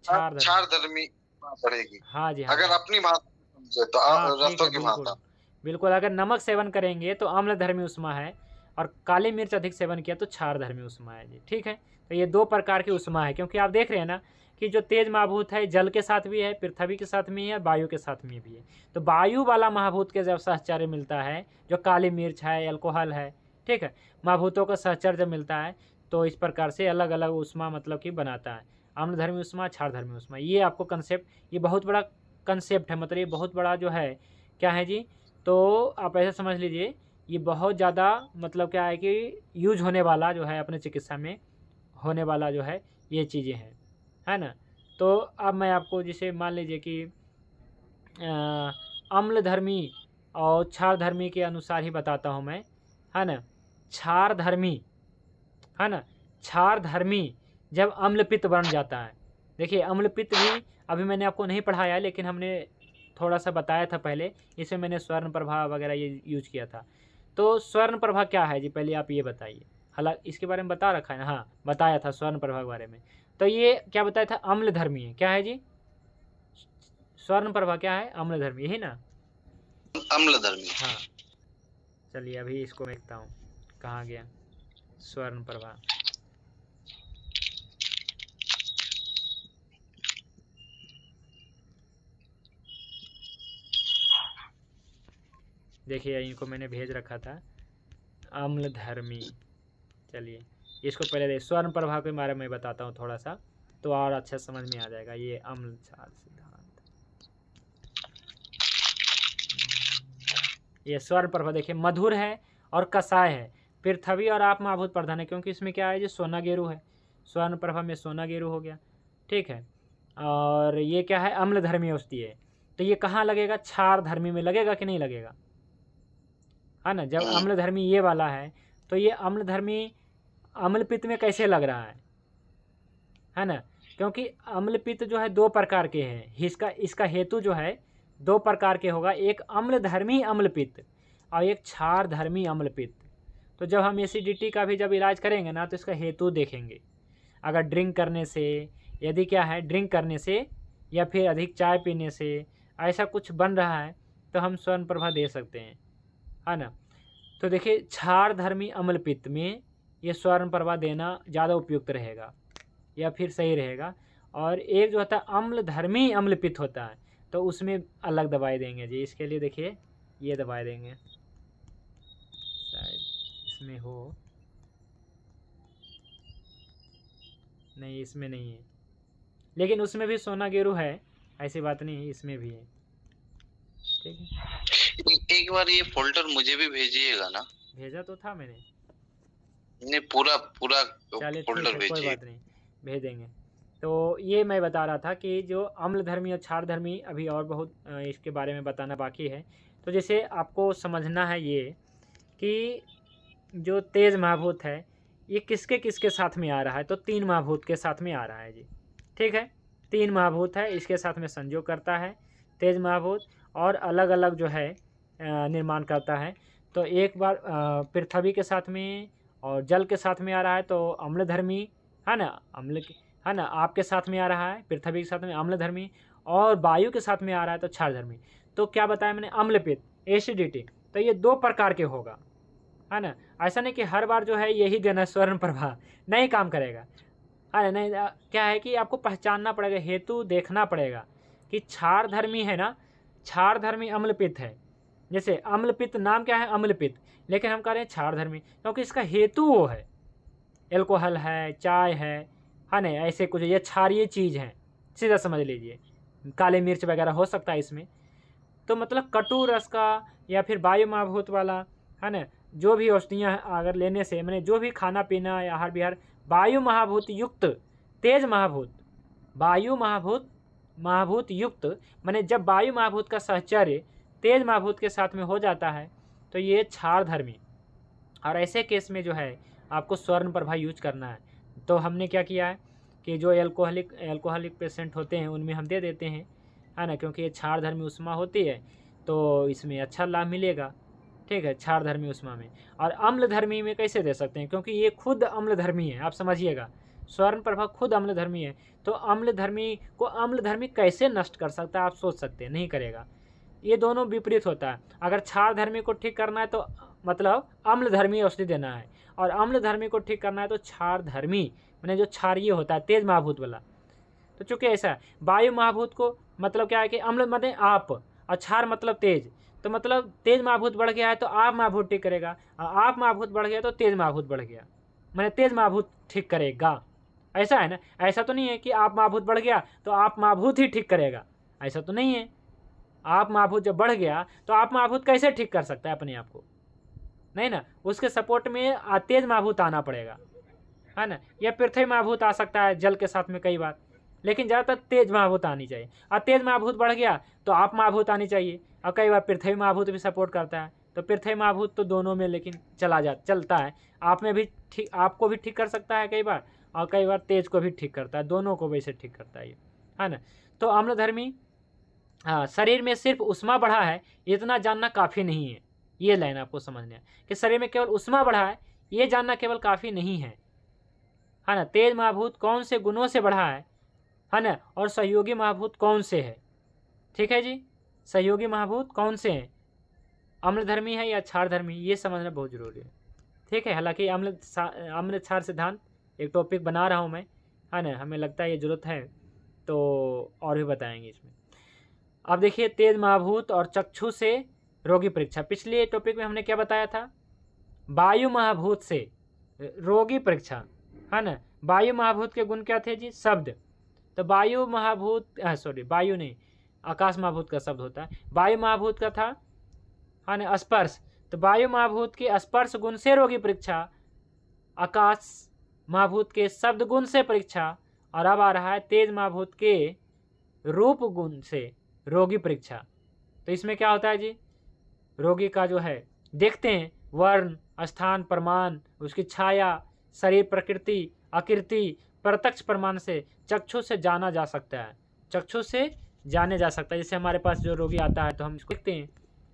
[SPEAKER 3] क्षारधर्मी बढ़ेगी।
[SPEAKER 1] हाँ जी,
[SPEAKER 3] अगर अपनी भाषा समझे तो रसों की भाषा।
[SPEAKER 1] बिल्कुल, अगर नमक सेवन करेंगे तो अम्लधर्मी उष्मा है और काली मिर्च अधिक सेवन किया तो क्षारधर्मी उष्मा है जी। ठीक है, तो ये दो प्रकार की उष्मा है, क्योंकि आप देख रहे हैं ना कि जो तेज महाभूत है जल के साथ भी है, पृथ्वी के साथ में है, वायु के साथ में भी है। तो वायु वाला महाभूत के जब सहचर्य मिलता है, जो काली मिर्च है, अल्कोहल है, ठीक है, महाभूतों का सहचर्य जब मिलता है तो इस प्रकार से अलग अलग उष्मा मतलब कि बनाता है, अम्लधर्मी उष्मा, क्षारधर्मी उष्मा। ये आपको कंसेप्ट, ये बहुत बड़ा कंसेप्ट है, मतलब ये बहुत बड़ा जो है क्या है जी, तो आप ऐसे समझ लीजिए ये बहुत ज़्यादा मतलब क्या है कि यूज होने वाला जो है, अपने चिकित्सा में होने वाला जो है ये चीज़ें हैं, है ना। तो अब मैं आपको जैसे मान लीजिए कि अम्लधर्मी और क्षारधर्मी के अनुसार ही बताता हूँ मैं, है ना। क्षारधर्मी, है ना, क्षारधर्मी जब अम्लपित्त बन जाता है, देखिए अम्लपित्त भी अभी मैंने आपको नहीं पढ़ाया है, लेकिन हमने थोड़ा सा बताया था पहले, इसमें मैंने स्वर्ण प्रभा वगैरह ये यूज किया था। तो स्वर्ण प्रभा क्या है जी, पहले आप ये बताइए। हालांकि इसके बारे में बता रखा है ना, हाँ बताया था स्वर्ण प्रभा के बारे में। तो ये क्या बताया था, अम्लधर्मी है, क्या है जी, स्वर्ण प्रभा क्या है, अम्लधर्मी, यही ना,
[SPEAKER 3] अम्लधर्मी।
[SPEAKER 1] हाँ, चलिए अभी इसको देखता हूँ कहाँ गया स्वर्ण प्रभा। देखिए इनको मैंने भेज रखा था, अम्लधर्मी। चलिए इसको पहले देख, स्वर्ण प्रभा के बारे में बताता हूँ थोड़ा सा, तो और अच्छा समझ में आ जाएगा। ये अम्ल क्षार सिद्धांत, ये स्वर्ण प्रभा देखिए मधुर है और कसाय है, पृथ्वी और आप महाभूत प्रधान है, क्योंकि इसमें क्या है जी, सोना गेरू है, स्वर्ण प्रभा में सोना गेरू हो गया, ठीक है। और ये क्या है, अम्लधर्मी औषधि है, तो ये कहाँ लगेगा, क्षारधर्मी में लगेगा कि नहीं लगेगा, है ना। जब अम्लधर्मी ये वाला है तो ये अम्लधर्मी अम्लपित्त में कैसे लग रहा है ना, क्योंकि अम्लपित्त जो है दो प्रकार के हैं, इसका हेतु जो है दो प्रकार के होगा, एक अम्लधर्मी अम्लपित्त और एक क्षारधर्मी अम्लपित्त। तो जब हम एसिडिटी का भी जब इलाज करेंगे ना तो इसका हेतु देखेंगे। अगर ड्रिंक करने से, यदि क्या है ड्रिंक करने से या फिर अधिक चाय पीने से ऐसा कुछ बन रहा है तो हम स्वर्ण प्रभा दे सकते हैं, है ना। तो देखिए क्षारधर्मी अम्लपित्त में ये स्वर्ण प्रभा देना ज़्यादा उपयुक्त रहेगा या फिर सही रहेगा। और एक जो होता है अम्लधर्मी अम्लपित्त होता है तो उसमें अलग दवाई देंगे जी। इसके लिए देखिए ये दवाई देंगे, शायद इसमें हो, नहीं इसमें नहीं है, लेकिन उसमें भी सोना गेरू है, ऐसी बात नहीं है, इसमें भी है, ठीक है।
[SPEAKER 3] एक बार ये फोल्डर मुझे भी भेजिएगा ना।
[SPEAKER 1] भेजा तो था मैंने,
[SPEAKER 3] नहीं पूरा
[SPEAKER 1] चलिए
[SPEAKER 3] फोल्डर
[SPEAKER 1] ठीक है, कोई बात नहीं, भेजेंगे। तो ये मैं बता रहा था कि जो अम्लधर्मी और क्षारधर्मी, अभी और बहुत इसके बारे में बताना बाकी है। तो जैसे आपको समझना है ये कि जो तेज महाभूत है ये किसके किसके साथ में आ रहा है, तो तीन महाभूत के साथ में आ रहा है जी, ठीक है। 3 महाभूत है, इसके साथ में संयोग करता है तेज महाभूत, और अलग अलग जो है निर्माण करता है। तो एक बार पृथ्वी के साथ में और जल के साथ में आ रहा है तो अम्लधर्मी है ना, अम्ल है ना, आपके साथ में आ रहा है पृथ्वी के साथ में अम्लधर्मी, और वायु के साथ में आ रहा है तो क्षारधर्मी। तो क्या बताया मैंने, अम्लपित्त, एसिडिटी, तो ये 2 प्रकार के होगा, है ना। ऐसा नहीं कि हर बार जो है यही देना स्वर्ण प्रभा, नहीं काम करेगा, है नहीं। क्या है कि आपको पहचानना पड़ेगा, हेतु देखना पड़ेगा कि क्षारधर्मी है ना, क्षारधर्मी अम्लपित्त है। जैसे अम्लपित्त नाम क्या है, अम्लपित्त, लेकिन हम कह रहे हैं क्षारधर्मी क्योंकि इसका हेतु वो है, एल्कोहल है, चाय है ना, ऐसे कुछ ये क्षारीय चीज़ है, सीधा समझ लीजिए। काली मिर्च वगैरह हो सकता है इसमें। तो मतलब कटु रस का या फिर वायु महाभूत वाला, है ना, जो भी औषधियाँ अगर लेने से, मैंने जो भी खाना पीना या आहार विहार वायु महाभूत युक्त तेज महाभूत, वायु महाभूत युक्त, मैंने जब वायु महाभूत का सहचर्य तेज महाभूत के साथ में हो जाता है तो ये क्षारधर्मी, और ऐसे केस में जो है आपको स्वर्ण प्रभा यूज करना है। तो हमने क्या किया है कि जो एल्कोहलिक पेशेंट होते हैं उनमें हम दे देते हैं, है ना, क्योंकि ये क्षारधर्मी उष्मा होती है तो इसमें अच्छा लाभ मिलेगा, ठीक है, क्षारधर्मी उष्मा में। और अम्लधर्मी में कैसे दे सकते हैं, क्योंकि ये खुद अम्लधर्मी है, आप समझिएगा, स्वर्ण प्रभा खुद अम्लधर्मी है। तो अम्लधर्मी को अम्लधर्मी कैसे नष्ट कर सकता है, आप सोच सकते हैं, नहीं करेगा। ये दोनों विपरीत होता है। अगर क्षारधर्मी को ठीक करना है तो मतलब अम्लधर्मी औषधि देना है, और अम्लधर्मी को ठीक करना है तो क्षारधर्मी, मैंने जो क्षारीय होता है तेज महाभूत वाला। तो चूंकि ऐसा है, वायु महाभूत को मतलब क्या है कि अम्ल मतलब आप, और क्षार मतलब तेज, तो मतलब तेज महाभूत बढ़ गया है तो आप महाभूत ठीक करेगा, और आप महाभूत बढ़ गया तो तेज महाभूत बढ़ गया, मैंने तेज महाभूत ठीक करेगा। ऐसा है ना, ऐसा तो नहीं है कि आप महाभूत बढ़ गया तो आप महाभूत ही ठीक करेगा, ऐसा तो नहीं है। आप महाभूत जब बढ़ गया तो आप महाभूत कैसे ठीक कर सकता है अपने आप को, नहीं ना, उसके सपोर्ट में तेज महाभूत आना पड़ेगा, है ना, या पृथ्वी महाभूत आ सकता है जल के साथ में कई बार, लेकिन ज़्यादातर तेज महाभूत आनी चाहिए। और तेज महाभूत बढ़ गया तो आप महाभूत आनी चाहिए, और कई बार पृथ्वी महाभूत भी सपोर्ट करता है, तो पृथ्वी महाभूत तो दोनों में लेकिन चलता है, आप में भी ठीक, आपको भी ठीक कर सकता है कई बार, और कई बार तेज को भी ठीक करता है, दोनों को वैसे ठीक करता है ये, है ना। तो अम्लधर्मी, हाँ, शरीर में सिर्फ उष्मा बढ़ा है इतना जानना काफ़ी नहीं है, ये लाइन आपको समझना है कि शरीर में केवल उष्मा बढ़ा है ये जानना केवल काफ़ी नहीं है, है ना। तेज महाभूत कौन से गुणों से बढ़ा है ना, और सहयोगी महाभूत कौन से है, ठीक है जी, सहयोगी महाभूत कौन से हैं, अम्लधर्मी है या क्षारधर्मी, ये समझना बहुत जरूरी है, ठीक है। हालांकि अम्ल क्षार सिद्धांत एक टॉपिक बना रहा हूँ मैं, है ना, हमें लगता है ये जरूरत है तो और भी बताएंगे इसमें। अब देखिए, तेज महाभूत और चक्षु से रोगी परीक्षा, पिछले टॉपिक में हमने क्या बताया था, वायु महाभूत से रोगी परीक्षा, है ना। वायु महाभूत के गुण क्या थे जी, शब्द, तो वायु महाभूत, वायु नहीं, आकाश महाभूत का शब्द होता है, वायु महाभूत का था, है ना, स्पर्श, तो वायु महाभूत के स्पर्श गुण से रोगी परीक्षा, आकाश महाभूत के शब्द गुण से परीक्षा, और अब आ रहा है तेज महाभूत के रूप गुण से रोगी परीक्षा। तो इसमें क्या होता है जी, रोगी का जो है देखते हैं वर्ण, स्थान, प्रमाण, उसकी छाया, शरीर प्रकृति, आकृति, प्रत्यक्ष प्रमाण से चक्षु से जाना जा सकता है, चक्षु से जाने जा सकता है। जैसे हमारे पास जो रोगी आता है तो हम इसको देखते हैं,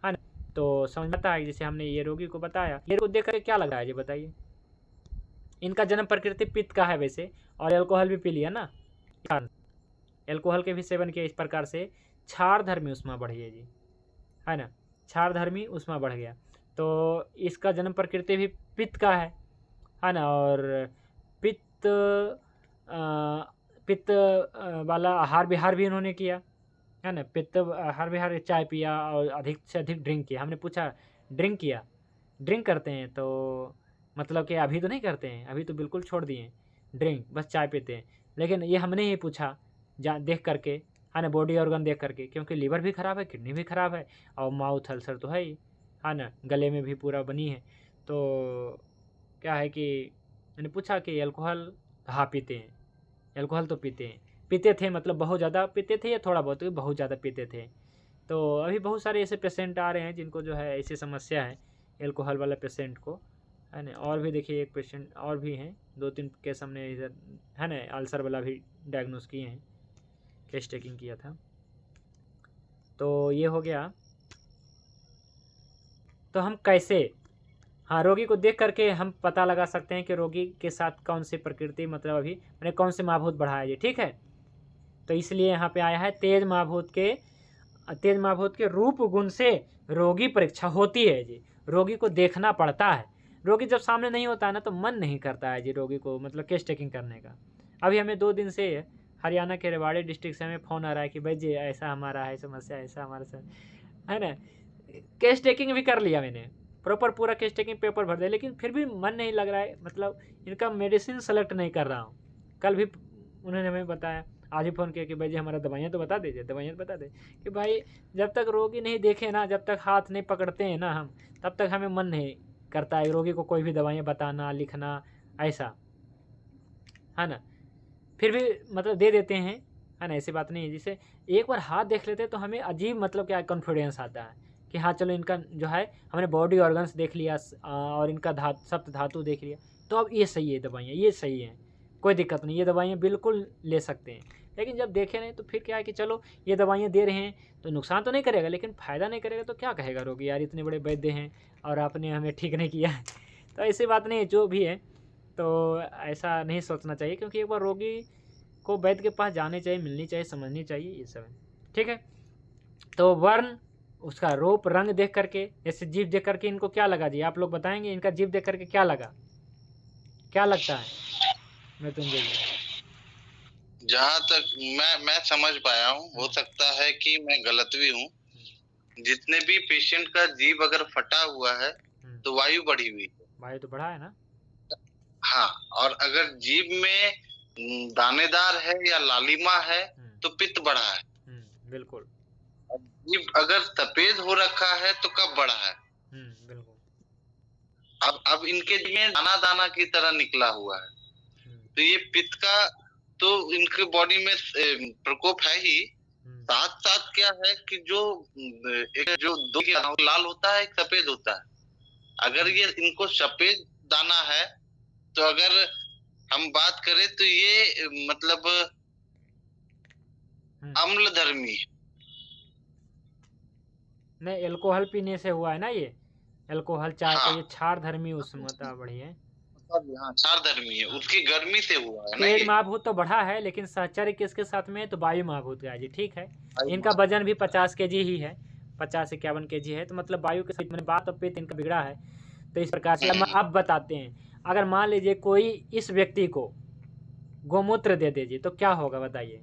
[SPEAKER 1] है ना, तो समझ में आता है। जैसे हमने ये रोगी को बताया, ये को देख कर क्या लगा है जी बताइए, इनका जन्म प्रकृति पित्त का है वैसे, और एल्कोहल भी पी लिया ना, एल्कोहल के भी सेवन किया, इस प्रकार से क्षारधर्मी उष्मा बढ़ी है जी, है ना, क्षारधर्मी उष्मा बढ़ गया। तो इसका जन्म प्रकृति भी पित्त का है ना, और पित्त वाला आहार विहार भी इन्होंने किया, है ना, पित्त आहार विहार, चाय पिया और अधिक से अधिक ड्रिंक किया। हमने पूछा ड्रिंक किया, ड्रिंक करते हैं तो मतलब कि अभी तो नहीं करते हैं, अभी तो बिल्कुल छोड़ दिए ड्रिंक, बस चाय पीते हैं। लेकिन ये हमने ही पूछा देख करके, है ना, बॉडी ऑर्गन देख करके, क्योंकि लीवर भी ख़राब है, किडनी भी ख़राब है, और माउथ अल्सर तो है ही, है ना, गले में भी पूरा बनी है। तो क्या है कि मैंने पूछा कि अल्कोहल, हाँ पीते हैं, अल्कोहल तो पीते थे, मतलब बहुत ज़्यादा पीते थे या थोड़ा बहुत, बहुत ज़्यादा पीते थे। तो अभी बहुत सारे ऐसे पेशेंट आ रहे हैं जिनको जो है ऐसी समस्या है अल्कोहल वाला पेशेंट को, है ना। और भी देखिए एक पेशेंट और भी हैं, 2-3 केस हमने इधर, है ना, अल्सर वाला भी डायग्नोस किए हैं। केस टेकिंग किया था। तो ये हो गया। तो हम कैसे, हाँ, रोगी को देख करके हम पता लगा सकते हैं कि रोगी के साथ कौन सी प्रकृति, मतलब अभी मैंने कौन से महाभूत बढ़ा है जी, ठीक है। तो इसलिए यहाँ पे आया है तेज महाभूत के रूप गुण से रोगी परीक्षा होती है जी। रोगी को देखना पड़ता है। रोगी जब सामने नहीं होता है ना तो मन नहीं करता है जी रोगी को मतलब केस टेकिंग करने का। अभी हमें 2 दिन से हरियाणा के रेवाड़ी डिस्ट्रिक्ट से हमें फ़ोन आ रहा है कि भाई जी ऐसा हमारा है समस्या, ऐसा हमारा है ना। केस टेकिंग भी कर लिया मैंने, प्रॉपर पूरा केस टेकिंग पेपर भर दिया, लेकिन फिर भी मन नहीं लग रहा है, मतलब इनका मेडिसिन सेलेक्ट नहीं कर रहा हूँ। कल भी उन्होंने हमें बताया, आज ही फ़ोन किया कि भाई जी हमारा दवाइयाँ तो बता दीजिए, दवाइयाँ बता दें कि भाई जब तक रोगी नहीं देखे ना, जब तक हाथ नहीं पकड़ते हैं ना हम, तब तक हमें मन नहीं करता है रोगी को कोई भी दवाइयाँ बताना, लिखना, ऐसा है ना। फिर भी मतलब दे देते हैं, है ना, ऐसी बात नहीं है। जिसे एक बार हाथ देख लेते हैं तो हमें अजीब मतलब क्या कॉन्फिडेंस आता है कि हाँ चलो इनका जो है हमने बॉडी ऑर्गन्स देख लिया और इनका सप्त धातु देख लिया, तो अब ये सही है दवाइयाँ, ये सही है, कोई दिक्कत नहीं, ये दवाइयाँ बिल्कुल ले सकते हैं। लेकिन जब देखे नहीं तो फिर क्या है कि चलो ये दवाइयाँ दे रहे हैं तो नुकसान तो नहीं करेगा, लेकिन फ़ायदा नहीं करेगा तो क्या कहेगा रोगी, यार इतने बड़े वैद्य हैं और आपने हमें ठीक नहीं किया। तो ऐसी बात नहीं है, जो भी है तो ऐसा नहीं सोचना चाहिए, क्योंकि एक बार रोगी को वैद्य के पास जाने चाहिए, मिलनी चाहिए, समझनी चाहिए, ये सब है, ठीक है। तो वर्ण, उसका रूप रंग देख करके, जैसे जीभ देख करके इनको क्या लगा जी, आप लोग बताएंगे इनका जीभ देख करके क्या लगा, क्या लगता है मृत्युंजय जी?
[SPEAKER 3] जहाँ तक मैं समझ पाया हूँ, हो सकता है कि मैं गलत भी हूँ, जितने भी पेशेंट का जीभ अगर फटा हुआ है तो वायु बढ़ी हुई है,
[SPEAKER 1] वायु तो बढ़ा है ना।
[SPEAKER 3] हाँ, और अगर जीभ में दानेदार है या लालिमा है तो पित्त बढ़ा है।
[SPEAKER 1] बिल्कुल।
[SPEAKER 3] जीभ अगर सफेद हो रखा है तो कब बढ़ा है।
[SPEAKER 1] बिल्कुल।
[SPEAKER 3] अब इनके में दाना दाना की तरह निकला हुआ है, तो ये पित्त का तो इनके बॉडी में प्रकोप है ही, साथ साथ क्या है कि जो दो लाल होता है, एक सफेद होता है। अगर ये इनको सफेद दाना है तो अगर हम बात करें तो ये मतलब अम्लधर्मी है।
[SPEAKER 1] नहीं, एल्कोहल पीने से हुआ है ना ये, एल्कोहल चाय का, ये क्षार धर्मी उष्णता बढ़ी है,
[SPEAKER 3] क्षार धर्मी है, उसकी गर्मी से हुआ है ना।
[SPEAKER 1] तेज महाभूत तो बढ़ा है, लेकिन सहचर्य किसके साथ में है तो वायु महाभूत का है जी, ठीक है। इनका वजन भी 50 kg ही है, 50-51 kg है, तो मतलब वायु के साथ मैंने बात और पेट इनका बिगड़ा है। तो इस प्रकार से अब बताते हैं, अगर मान लीजिए कोई इस व्यक्ति को गोमूत्र दे दीजिए तो क्या होगा बताइए।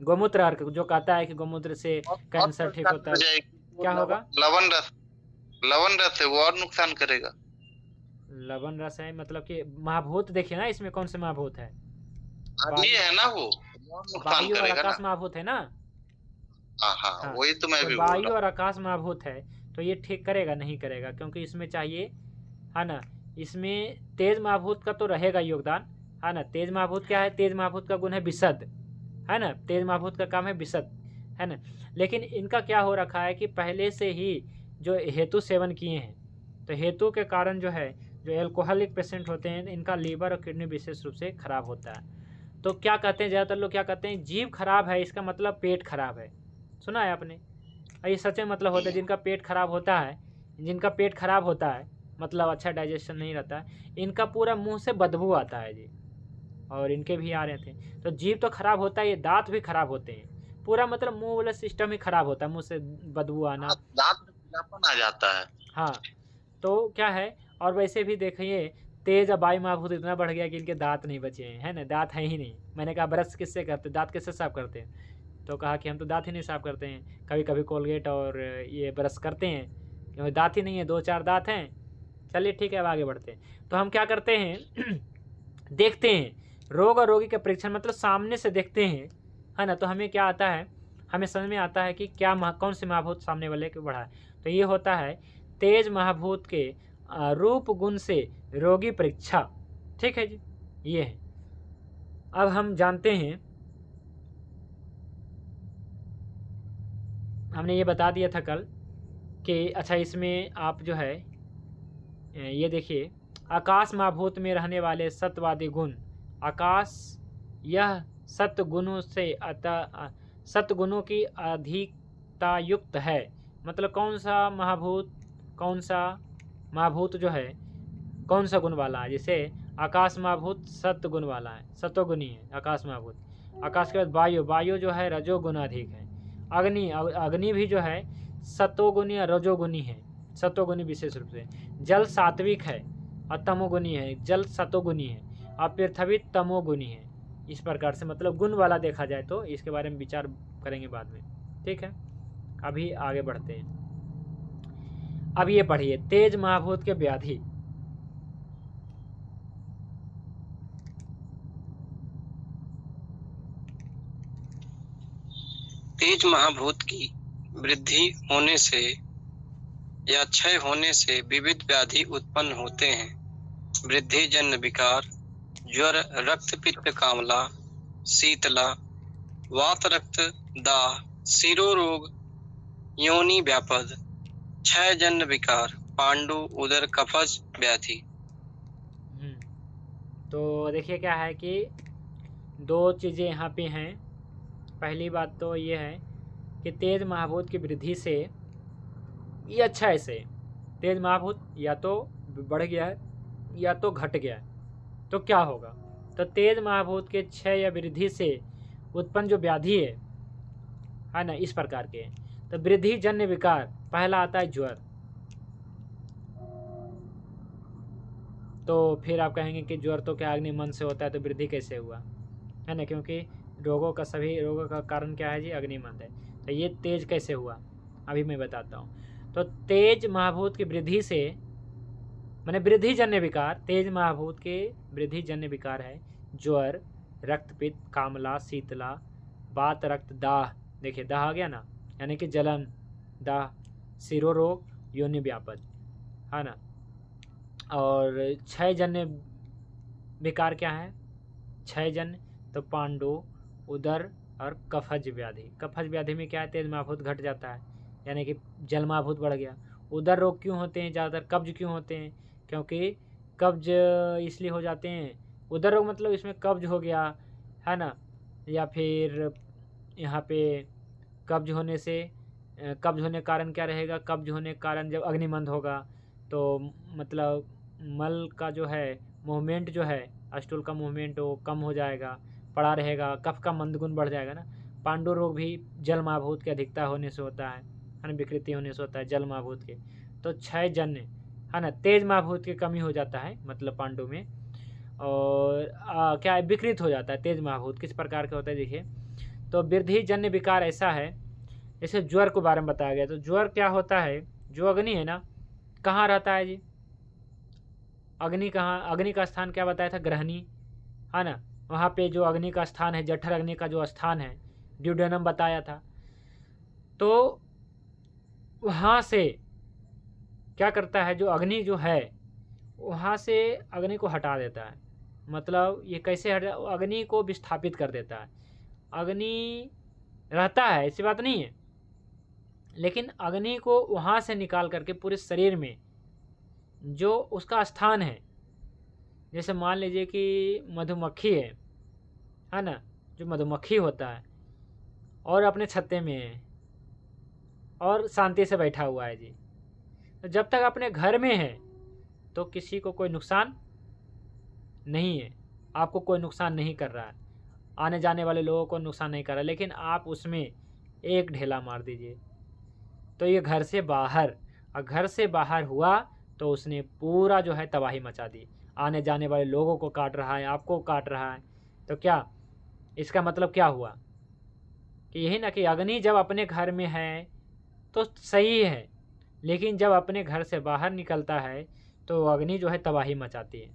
[SPEAKER 1] गोमूत्र अर्क जो कहता है कि गोमूत्र से कैंसर ठीक होता है, क्या होगा?
[SPEAKER 3] लवण रस है, वो और नुकसान करेगा।
[SPEAKER 1] लवण रस है, मतलब कि महाभूत देखिए ना, इसमें कौन से महाभूत है,
[SPEAKER 3] ये है ना, वो
[SPEAKER 1] वायु और आकाश महाभूत है ना।
[SPEAKER 3] हाँ, वही तो मैं भी बोल रहा हूं।
[SPEAKER 1] वायु और आकाश महाभूत है, तो ये ठीक करेगा नहीं करेगा, क्योंकि इसमें चाहिए, है ना, इसमें तेज महाभूत का तो रहेगा योगदान, है ना। तेज महाभूत क्या है, तेज महाभूत का गुण है विशद, है ना, तेज महाभूत का काम है विशद, है ना। लेकिन इनका क्या हो रखा है कि पहले से ही जो हेतु सेवन किए हैं, तो हेतु के कारण जो है, जो एल्कोहलिक पेशेंट होते हैं, इनका लीवर और किडनी विशेष रूप से खराब होता है। तो क्या कहते हैं ज़्यादातर लोग, क्या कहते हैं, जीभ खराब है, इसका मतलब पेट खराब है। सुना है आपने? ये सच में मतलब होता है, जिनका पेट खराब होता है, जिनका पेट खराब होता है मतलब अच्छा डाइजेशन नहीं रहता है, इनका पूरा मुंह से बदबू आता है जी, और इनके भी आ रहे थे। तो जीभ तो खराब होता है, ये दांत भी खराब होते हैं, पूरा मतलब मुंह वाला सिस्टम ही खराब होता है, मुंह से बदबू आना,
[SPEAKER 3] दांत आ जाता है।
[SPEAKER 1] हाँ, तो क्या है, और वैसे भी देखिए तेज और वायु महाभूत इतना बढ़ गया कि इनके दांत नहीं बचे हैं, है ना, दांत है ही नहीं। मैंने कहा ब्रश किससे करते, दांत किससे साफ करते हैं, तो कहा कि हम तो दांत ही नहीं साफ करते हैं, कभी कभी कोलगेट और ये ब्रश करते हैं, क्योंकि दांत ही नहीं है, 2-4 दांत हैं। चलिए ठीक है, अब आगे बढ़ते हैं। तो हम क्या करते हैं देखते हैं रोग और रोगी का परीक्षण, मतलब सामने से देखते हैं, है ना, तो हमें क्या आता है, हमें समझ में आता है कि क्या कौन से महाभूत सामने वाले के बढ़ा है। तो ये होता है तेज महाभूत के रूप गुण से रोगी परीक्षा, ठीक है जी, ये है। अब हम जानते हैं, हमने ये बता दिया था कल कि अच्छा इसमें आप जो है ये देखिए, आकाश महाभूत में रहने वाले सत्यवादी गुण, आकाश यह सत्य गुणों से सतगुणों की अधिकता युक्त है। मतलब कौन सा महाभूत जो है कौन सा गुण वाला है। जैसे आकाश महाभूत सत्गुण वाला है, सतोगुणी है आकाश महाभूत। आकाश के बाद वायु जो है रजोगुण अधिक है। अग्नि भी जो है सतोगुणी या रजोगुणी है, सतोगुणी विशेष रूप से। जल सात्विक है और तमोगुणी है, जल सतोगुणी है और पृथ्वी तमोगुणी है। इस प्रकार से मतलब गुण वाला देखा जाए तो इसके बारे में विचार करेंगे बाद में, ठीक है। अभी आगे बढ़ते हैं। अब ये पढ़िए तेज महाभूत के व्याधि।
[SPEAKER 2] तेज महाभूत की वृद्धि होने से या क्षय होने से विविध व्याधि उत्पन्न होते हैं। वृद्धि जन्य विकार, ज्वर, रक्तपित्त कामला, शीतला, वात रक्त दाह, शिरोरोग, योनि व्यापद, क्षय जन्य विकार, पांडु, उदर कफज व्याधि।
[SPEAKER 1] तो देखिए क्या है कि दो चीज़ें यहाँ पे हैं। पहली बात तो ये है कि तेज महाभूत की वृद्धि से या क्षय से, तेज महाभूत या तो बढ़ गया है या तो घट गया है, तो क्या होगा। तो तेज महाभूत के क्षय या वृद्धि से उत्पन्न जो व्याधि है ना, इस प्रकार के। तो वृद्धि जन्य विकार पहला आता है ज्वर। तो फिर आप कहेंगे कि ज्वर तो क्या अग्नि मन से होता है, तो वृद्धि कैसे हुआ, है ना, क्योंकि सभी रोगों का कारण क्या है जी, अग्निमंद है। तो ये तेज कैसे हुआ, अभी मैं बताता हूँ। तो तेज महाभूत की वृद्धि से, मैंने वृद्धि जन्य विकार, तेज महाभूत के वृद्धि जन्य विकार है ज्वर, रक्तपित्त, कामला, शीतला, वात रक्त दाह। देखिए दाह आ गया ना, यानी कि जलन, दाह, शिरोरोग, योनि व्यापद, है ना। और क्षय जन्य विकार क्या है, क्षय जन्य तो पांडु, उदर और कफज व्याधि। कफज व्याधि में क्या है, तेज महाभूत घट जाता है, यानी कि जल महाभूत बढ़ गया। उदर रोग क्यों होते हैं ज़्यादातर, कब्ज क्यों होते हैं, क्योंकि कब्ज इसलिए हो जाते हैं, उदर रोग मतलब इसमें कब्ज हो गया, है ना। या फिर यहाँ पे कब्ज होने से, कब्ज होने का कारण क्या रहेगा, कब्ज होने का कारण जब अग्निमंद होगा तो मतलब मल का जो है मूवमेंट जो है, स्टूल का मूवमेंट वो कम हो जाएगा, पड़ा रहेगा, कफ का मंदगुण बढ़ जाएगा ना। पांडु रोग भी जल महाभूत की अधिकता होने से होता है ना, विकृति होने से होता है जल महाभूत के। तो क्षय जन्य, है ना, तेज महाभूत की कमी हो जाता है मतलब पांडु में, और क्या है, विकृत हो जाता है तेज महाभूत। किस प्रकार का होता है देखिए। तो वृद्धि जन्य विकार ऐसा है, जैसे ज्वर के बारे में बताया गया। तो ज्वर क्या होता है, जो अग्नि है ना कहाँ रहता है जी, अग्नि कहाँ, अग्नि का स्थान क्या बताया था, ग्रहणी, है ना। वहाँ पे जो अग्नि का स्थान है, जठर अग्नि का जो स्थान है, ड्यूडेनम बताया था। तो वहाँ से क्या करता है, जो अग्नि जो है वहाँ से अग्नि को हटा देता है। मतलब ये कैसे हटा, अग्नि को विस्थापित कर देता है। अग्नि रहता है ऐसी बात नहीं है, लेकिन अग्नि को वहाँ से निकाल करके पूरे शरीर में जो उसका स्थान है, जैसे मान लीजिए कि मधुमक्खी है ना, जो मधुमक्खी होता है और अपने छत्ते में है और शांति से बैठा हुआ है जी, तो जब तक अपने घर में है तो किसी को कोई नुकसान नहीं है, आपको कोई नुकसान नहीं कर रहा है, आने जाने वाले लोगों को नुकसान नहीं कर रहा है। लेकिन आप उसमें एक ढेला मार दीजिए तो ये घर से बाहर, और घर से बाहर हुआ तो उसने पूरा जो है तबाही मचा दी, आने जाने वाले लोगों को काट रहा है, आपको काट रहा है। तो क्या इसका मतलब क्या हुआ कि यही ना कि अग्नि जब अपने घर में है तो सही है, लेकिन जब अपने घर से बाहर निकलता है तो अग्नि जो है तबाही मचाती है।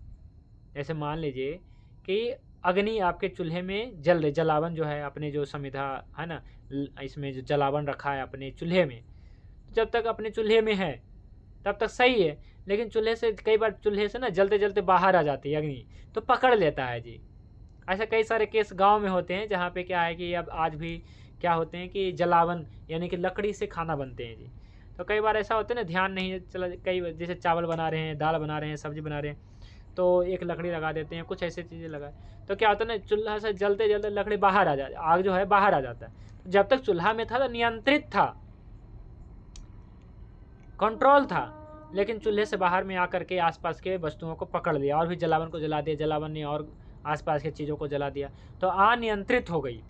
[SPEAKER 1] जैसे मान लीजिए कि अग्नि आपके चूल्हे में जल रही, जलावन जो है अपने जो संविधा है ना, इसमें जो जलावन रखा है अपने चूल्हे में, जब तक अपने चूल्हे में है तब तक सही है, लेकिन चूल्हे से कई बार चूल्हे से ना जलते जलते बाहर आ जाती है अग्नि, तो पकड़ लेता है जी। ऐसे कई सारे केस गांव में होते हैं जहाँ पे क्या है कि अब आज भी क्या होते हैं कि जलावन यानी कि लकड़ी से खाना बनते हैं जी। तो कई बार ऐसा होता है ना, ध्यान नहीं चला, कई जैसे चावल बना रहे हैं, दाल बना रहे हैं, सब्जी बना रहे हैं, तो एक लकड़ी लगा देते हैं, कुछ ऐसी चीज़ें लगाए, तो क्या होता है ना, चूल्हा से जलते जलते लकड़ी बाहर आ जाती, आग जो है बाहर आ जाता है। तो जब तक चूल्हा में था तो नियंत्रित था, कंट्रोल था, लेकिन चूल्हे से बाहर में आकर के आसपास के वस्तुओं को पकड़ लिया और भी जलावन को जला दिया, जलावन ने और आसपास की चीज़ों को जला दिया, तो अनियंत्रित हो गई।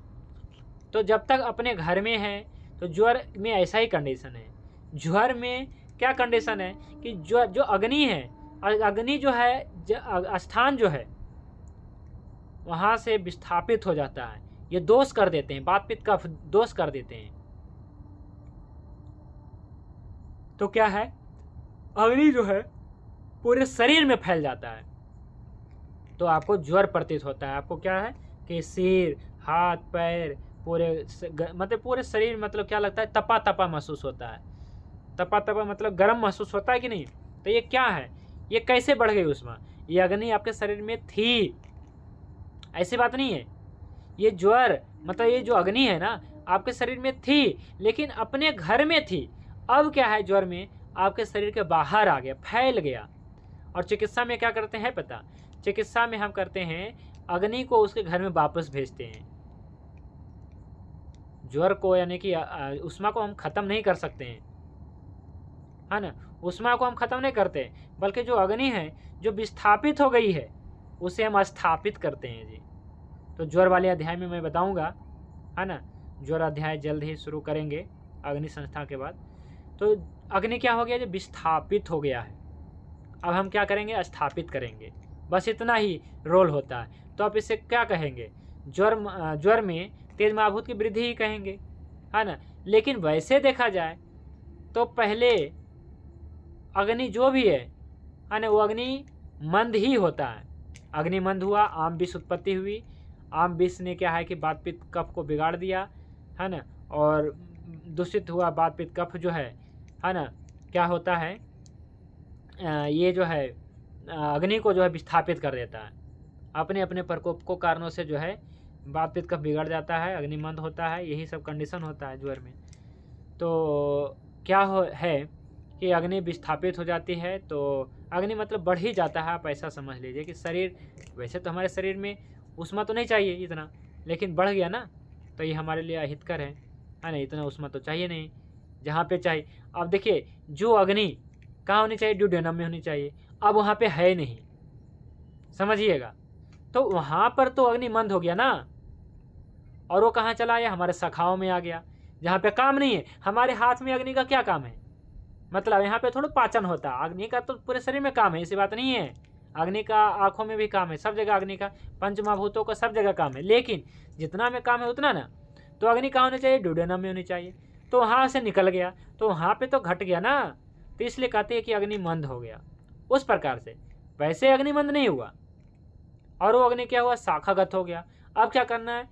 [SPEAKER 1] तो जब तक अपने घर में है, तो ज्वर में ऐसा ही कंडीशन है। ज्वर में क्या कंडीशन है कि जो अग्नि है, अग्नि जो है स्थान जो है वहाँ से विस्थापित हो जाता है, ये दोष कर देते हैं, वात पित्त कफ दोष कर देते हैं। तो क्या है, अग्नि जो है पूरे शरीर में फैल जाता है, तो आपको ज्वर प्रतीत होता है। आपको क्या है कि सिर, हाथ, पैर, मतलब पूरे शरीर, मतलब क्या लगता है, तपा तपा महसूस होता है। तपा तपा मतलब गर्म महसूस होता है कि नहीं। तो ये क्या है, ये कैसे बढ़ गई उष्मा, ये अग्नि आपके शरीर में थी, ऐसी बात नहीं है। ये ज्वर मतलब ये जो अग्नि है ना आपके शरीर में थी, लेकिन अपने घर में थी। अब क्या है, ज्वर में आपके शरीर के बाहर आ गया, फैल गया। और चिकित्सा में क्या करते हैं पता, चिकित्सा में हम करते हैं अग्नि को उसके घर में वापस भेजते हैं। ज्वर को यानी कि उष्मा को हम खत्म नहीं कर सकते हैं, है ना, उष्मा को हम खत्म नहीं करते, बल्कि जो अग्नि है जो विस्थापित हो गई है उसे हम स्थापित करते हैं जी। तो ज्वर वाले अध्याय में मैं बताऊंगा, है ना, ज्वर अध्याय जल्द ही शुरू करेंगे अग्नि संस्था के बाद। तो अग्नि क्या हो गया, जो विस्थापित हो गया है, अब हम क्या करेंगे, स्थापित करेंगे, बस इतना ही रोल होता है। तो आप इसे क्या कहेंगे, ज्वर में तेज महाभूत की वृद्धि ही कहेंगे, है ना। लेकिन वैसे देखा जाए तो पहले अग्नि जो भी है ना, वो अग्नि मंद ही होता है। अग्नि मंद हुआ, आम विष उत्पत्ति हुई, आम विष ने क्या है कि वात पित्त कफ को बिगाड़ दिया, है ना, और दूषित हुआ वात पित्त कफ जो है ना, क्या होता है, ये जो है अग्नि को जो है विस्थापित कर देता है। अपने अपने प्रकोप को कारणों से जो है वात पित्त कफ बिगड़ जाता है, अग्नि मंद होता है, यही सब कंडीशन होता है ज्वर में। तो क्या है कि अग्नि विस्थापित हो जाती है, तो अग्नि मतलब बढ़ ही जाता है। आप ऐसा समझ लीजिए कि शरीर, वैसे तो हमारे शरीर में उष्मा तो नहीं चाहिए इतना, लेकिन बढ़ गया ना, तो ये हमारे लिए अहितकर है ना, इतना उष्मा तो चाहिए नहीं जहाँ पे चाहिए। अब देखिए, जो अग्नि कहाँ होनी चाहिए, ड्यूडेनम में होनी चाहिए, अब वहाँ पे है नहीं, समझिएगा। तो वहाँ पर तो अग्नि मंद हो गया ना, और वो कहाँ चला गया, हमारे शाखाओं में आ गया, जहाँ पे काम नहीं है। हमारे हाथ में अग्नि का क्या काम है, मतलब यहाँ पे थोड़ा पाचन होता है, अग्नि का तो पूरे शरीर में काम है, ऐसी बात नहीं है। अग्नि का आँखों में भी काम है, सब जगह अग्नि का, पंचमहाभूतों का सब जगह काम है, लेकिन जितना में काम है उतना ना, तो अग्नि कहाँ होनी चाहिए, ड्यूडेनम में होनी चाहिए। तो वहाँ से निकल गया, तो वहाँ पे तो घट गया ना, तो इसलिए कहते हैं कि अग्नि मंद हो गया। उस प्रकार से वैसे अग्नि मंद नहीं हुआ, और वो अग्नि क्या हुआ, शाखागत हो गया। अब क्या करना है,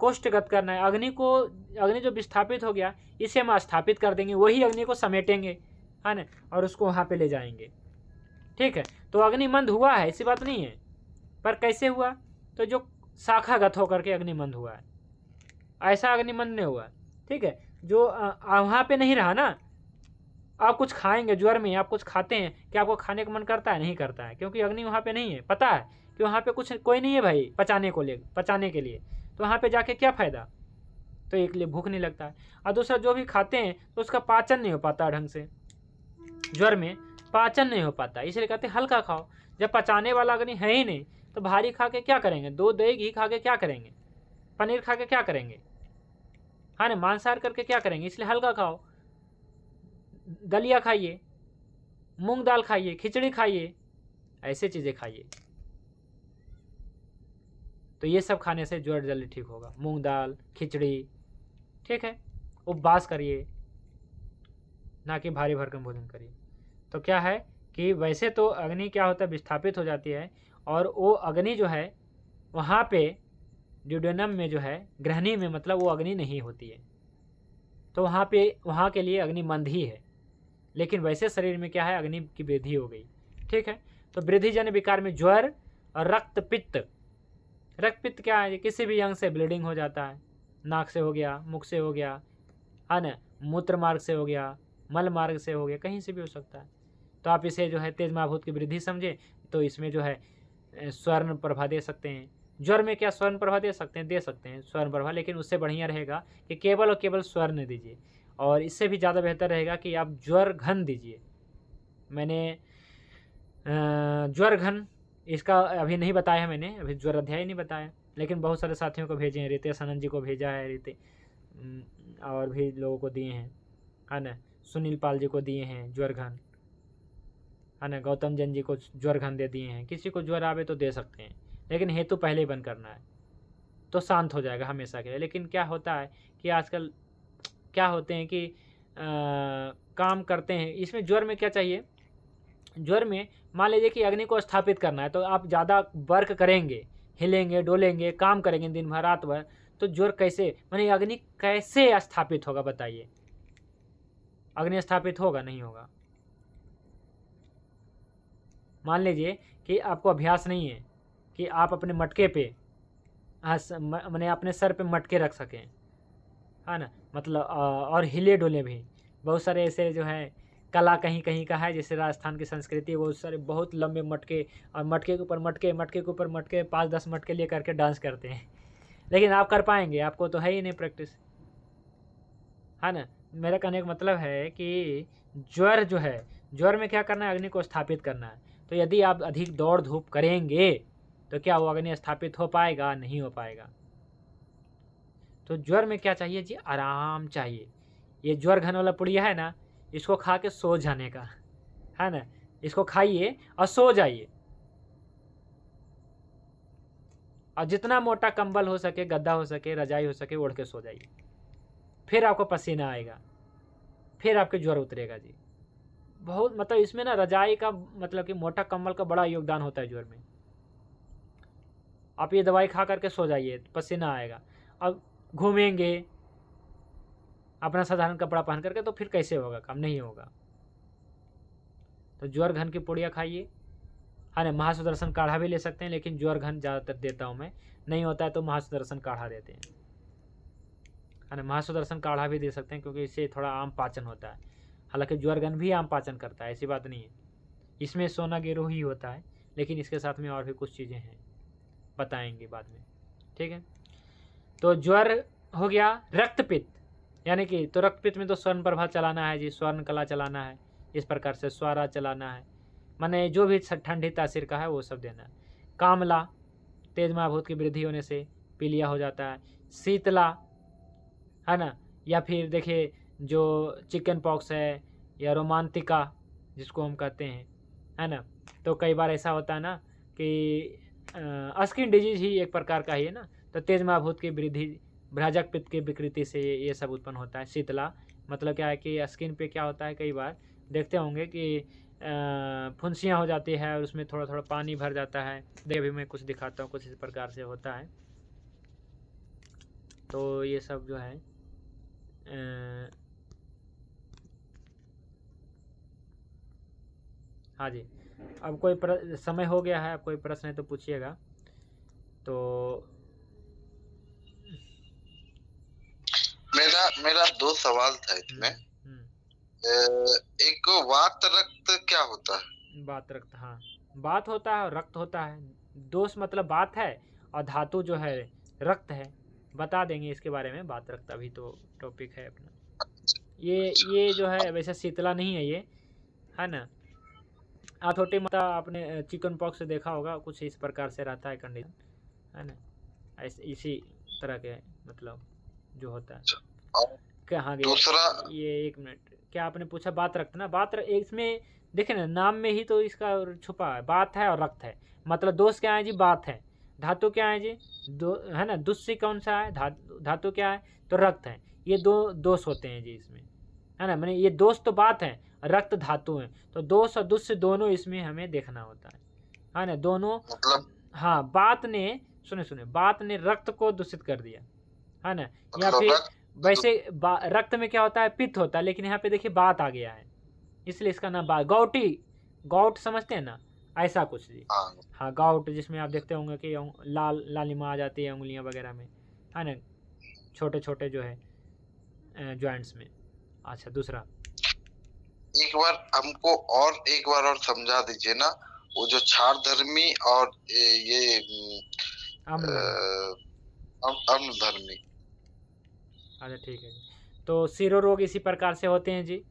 [SPEAKER 1] कोष्ठगत करना है। अग्नि जो विस्थापित हो गया, इसे हम स्थापित कर देंगे, वही अग्नि को समेटेंगे, है ना, और उसको वहाँ पे ले जाएंगे। ठीक है, तो अग्नि मंद हुआ है, ऐसी बात नहीं है, पर कैसे हुआ, तो जो शाखागत होकर के अग्नि मंद हुआ है, ऐसा अग्नि मंद नहीं हुआ। ठीक है, जो वहाँ पे नहीं रहा ना। आप कुछ खाएंगे ज्वर में, आप कुछ खाते हैं, क्या आपको खाने का मन करता है, नहीं करता है, क्योंकि अग्नि वहाँ पे नहीं है। पता है कि वहाँ पे कुछ कोई नहीं है भाई पचाने के लिए, तो वहाँ पे जाके क्या फ़ायदा। तो एक लिए भूख नहीं लगता है, और दूसरा जो भी खाते हैं तो उसका पाचन नहीं हो पाता ढंग से, ज्वर में पाचन नहीं हो पाता, इसलिए कहते हैं हल्का खाओ। जब पचाने वाला अग्नि है ही नहीं, तो भारी खा के क्या करेंगे, दूध दही घी खा के क्या करेंगे, पनीर खा के क्या करेंगे, हाँ ना, मांसाहार करके क्या करेंगे। इसलिए हल्का खाओ, दलिया खाइए, मूंग दाल खाइए, खिचड़ी खाइए, ऐसे चीज़ें खाइए, तो ये सब खाने से ज्वर जल्दी ठीक होगा। मूंग दाल, खिचड़ी, ठीक है, उपवास करिए, ना कि भारी भरकम भोजन करिए। तो क्या है कि वैसे तो अग्नि क्या होता है, विस्थापित हो जाती है, और वो अग्नि जो है वहाँ पे ड्यूडेनम में जो है, ग्रहणी में, मतलब वो अग्नि नहीं होती है, तो वहाँ के लिए अग्नि मंद ही है। लेकिन वैसे शरीर में क्या है, अग्नि की वृद्धि हो गई। ठीक है, तो वृद्धिजन्य विकार में ज्वर और रक्त पित्त क्या है, किसी भी अंग से ब्लीडिंग हो जाता है, नाक से हो गया, मुख से हो गया, है ना, मूत्र मार्ग से हो गया, मल मार्ग से हो गया, कहीं से भी हो सकता है। तो आप इसे जो है तेज महाभूत की वृद्धि समझे, तो इसमें जो है स्वर्ण प्रभा दे सकते हैं। ज्वर में क्या स्वर्ण प्रभा दे सकते हैं? दे सकते हैं स्वर्ण प्रभा, लेकिन उससे बढ़िया रहेगा कि केवल और केवल स्वर्ण दीजिए, और इससे भी ज़्यादा बेहतर रहेगा कि आप ज्वर घन दीजिए। मैंने ज्वर घन इसका अभी नहीं बताया, मैंने अभी ज्वर अध्याय नहीं बताया, लेकिन बहुत सारे साथियों को भेजे हैं, रितेश आनंद जी को भेजा है, और भी लोगों को दिए हैं, है ना, सुनील पाल जी को दिए हैं ज्वर घन, है ना, गौतम जैन जी को ज्वर घन दे दिए हैं। किसी को ज्वर आवे तो दे सकते हैं, लेकिन हेतु पहले ही बंद करना है, तो शांत हो जाएगा हमेशा के लिए। लेकिन क्या होता है कि आजकल क्या होते हैं कि काम करते हैं, इसमें ज्वर में क्या चाहिए, ज्वर में मान लीजिए कि अग्नि को स्थापित करना है, तो आप ज़्यादा वर्क करेंगे, हिलेंगे डोलेंगे, काम करेंगे दिन भर रात भर, तो ज्वर कैसे, माने अग्नि कैसे स्थापित होगा बताइए? अग्नि स्थापित होगा? नहीं होगा। मान लीजिए कि आपको अभ्यास नहीं है कि आप अपने मटके पे मैंने अपने सर पे मटके रख सकें, है ना, मतलब और हिले डोले भी। बहुत सारे ऐसे जो है कला कहीं कहीं का है, जैसे राजस्थान की संस्कृति, वो सारे बहुत लंबे मटके, और मटके के ऊपर मटके, मटके के ऊपर मटके, 5-10 मटके ले करके डांस करते हैं। लेकिन आप कर पाएंगे? आपको तो है ही नहीं प्रैक्टिस, है ना। मेरा कहने का मतलब है कि ज्वर जो है, ज्वर में क्या करना है, अग्नि को स्थापित करना है। तो यदि आप अधिक दौड़ धूप करेंगे तो क्या वो अग्नि स्थापित हो पाएगा? नहीं हो पाएगा। तो ज्वर में क्या चाहिए जी? आराम चाहिए। ये ज्वर घन वाला पुड़िया है ना, इसको खा के सो जाने का, है ना, इसको खाइए और सो जाइए, और जितना मोटा कंबल हो सके, गद्दा हो सके, रजाई हो सके, ओढ़ के सो जाइए। फिर आपको पसीना आएगा, फिर आपके ज्वर उतरेगा जी। बहुत मतलब इसमें ना रजाई का मतलब कि मोटा कंबल का बड़ा योगदान होता है ज्वर में। आप ये दवाई खा करके सो जाइए, पसीना आएगा। अब घूमेंगे अपना साधारण कपड़ा पहन करके, तो फिर कैसे होगा काम? नहीं होगा। तो ज्वर घन की पुड़िया खाइए, है ना। महासुदर्शन काढ़ा भी ले सकते हैं, लेकिन ज्वर घन ज़्यादातर देता हूँ मैं, नहीं होता है तो महासुदर्शन काढ़ा देते हैं, है ना। महासुदर्शन काढ़ा भी दे सकते हैं, क्योंकि इससे थोड़ा आम पाचन होता है। हालांकि ज्वर घन भी आम पाचन करता है, ऐसी बात नहीं है। इसमें सोना गिरोह ही होता है, लेकिन इसके साथ में और भी कुछ चीज़ें हैं, बताएंगे बाद में, ठीक है। तो ज्वर हो गया। रक्तपित्त यानी कि, तो रक्तपित्त में तो स्वर्ण प्रभा चलाना है जी, स्वर्ण कला चलाना है, इस प्रकार से स्वारा चलाना है, माने जो भी ठंडी तासीर का है वो सब देना है। कामला, तेज महाभूत की वृद्धि होने से पीलिया हो जाता है। शीतला, है ना, या फिर देखिए जो चिकन पॉक्स है, या रोमांतिका जिसको हम कहते हैं, है ना, तो कई बार ऐसा होता है ना कि स्किन डिजीज ही एक प्रकार का ही है ना, तो तेज महाभूत की वृद्धि, भ्राजक पित्त की विकृति से ये सब उत्पन्न होता है। शीतला मतलब क्या है कि स्किन पे क्या होता है, कई बार देखते होंगे कि फुंसियाँ हो जाती है, और उसमें थोड़ा थोड़ा पानी भर जाता है। देखिए अभी मैं कुछ दिखाता हूँ, कुछ इस प्रकार से होता है। तो ये सब जो है हाँ जी। अब कोई समय हो गया है, अब कोई प्रश्न है तो पूछिएगा। तो
[SPEAKER 3] मेरा 2 सवाल था इसमें। एक वात रक्त क्या होता है?
[SPEAKER 1] बात रक्त, हाँ, बात होता है और रक्त होता है। दोष मतलब बात है, और धातु जो है रक्त है। बता देंगे इसके बारे में, बात रक्त अभी तो टॉपिक है अपना। ये जो है वैसे शीतला नहीं है ये, है ना। आथोटी माता आपने चिकन पॉक्स से देखा होगा, कुछ इस प्रकार से रहता है कंडीशन, है ना, इसी तरह के मतलब जो होता है। कहाँ गया
[SPEAKER 3] दूसरा,
[SPEAKER 1] ये 1 मिनट, क्या आपने पूछा? बात रक्त ना, बात इसमें देखे ना, नाम में ही तो इसका छुपा है, बात है और रक्त है। मतलब दोष क्या है जी? बात है। धातु क्या है जी? है ना। दुष्य कौन सा है? धातु क्या है? तो रक्त है। ये 2 दोष होते हैं जी इसमें, है ना। मैंने ये दोष तो बात है, रक्त धातु है, तो दोष और दुष्य दोनों इसमें हमें देखना होता है ना, दोनों मतलब। हाँ, बात ने सुने बात ने रक्त को दूषित कर दिया, है ना। या फिर वैसे रक्त में क्या होता है? पित्त होता है, लेकिन यहाँ पे देखिए बात आ गया है, इसलिए इसका नाम बात। गाउट समझते हैं ना, ऐसा कुछ जी। हाँ, गाउट जिसमें आप देखते होंगे कि लालिमा आ जाती है उंगलियां वगैरह में, है ना, छोटे छोटे जो है जॉइंट्स में। अच्छा, दूसरा
[SPEAKER 3] एक बार हमको और एक बार और समझा दीजिए ना, वो जो क्षार धर्मी और ये अम्ल धर्मी।
[SPEAKER 1] अच्छा ठीक है जी। तो सिरोरोग इसी प्रकार से होते हैं जी,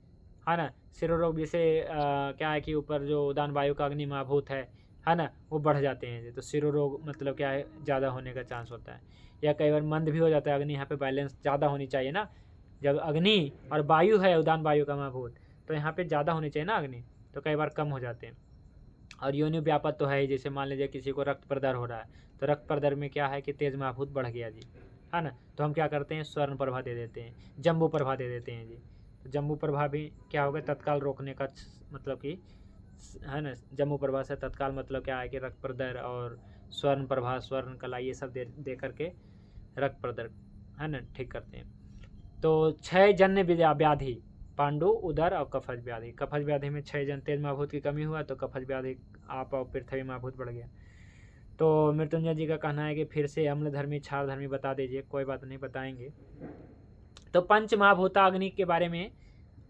[SPEAKER 1] है ना। सिरोरोग जैसे क्या है कि ऊपर जो उदान वायु का अग्नि महाभूत है ना, वो बढ़ जाते हैं जी। तो सिरोरोग मतलब क्या है, ज़्यादा होने का चांस होता है। या कई बार मंद भी हो जाता है अग्नि, यहाँ पे बैलेंस ज़्यादा होनी चाहिए ना। जब अग्नि और वायु है उदान वायु का महाभूत, तो यहाँ पे ज़्यादा होनी चाहिए ना अग्नि, तो कई बार कम हो जाते हैं। और योनि व्यापक तो है ही, जैसे मान लीजिए किसी को रक्त प्रदर हो रहा है, तो रक्त प्रदर में क्या है कि तेज महाभूत बढ़ गया जी, है ना। तो हम क्या करते हैं, स्वर्ण प्रभा दे देते हैं, जम्बू प्रभा दे देते हैं जी। तो जम्बू प्रभा भी क्या होगा, तत्काल रोकने का मतलब कि, है ना। जम्बू प्रभा से तत्काल मतलब क्या है कि रक्त प्रदर और स्वर्ण प्रभा, स्वर्ण कला, ये सब दे करके रक्त प्रदर, है ना, ठीक करते हैं। तो 6 जन्य व्याधि, पांडु, उदर और कफज व्याधि। कफज व्याधि में 6 जन तेज महाभूत की कमी हुआ, तो कफज व्याधि आप और पृथ्वी महाभूत बढ़ गया। तो मृत्युंजय जी का कहना है कि फिर से अम्ल धर्मी क्षार धर्मी बता दीजिए। कोई बात नहीं, बताएंगे। तो पंच महाभूताग्नि के बारे में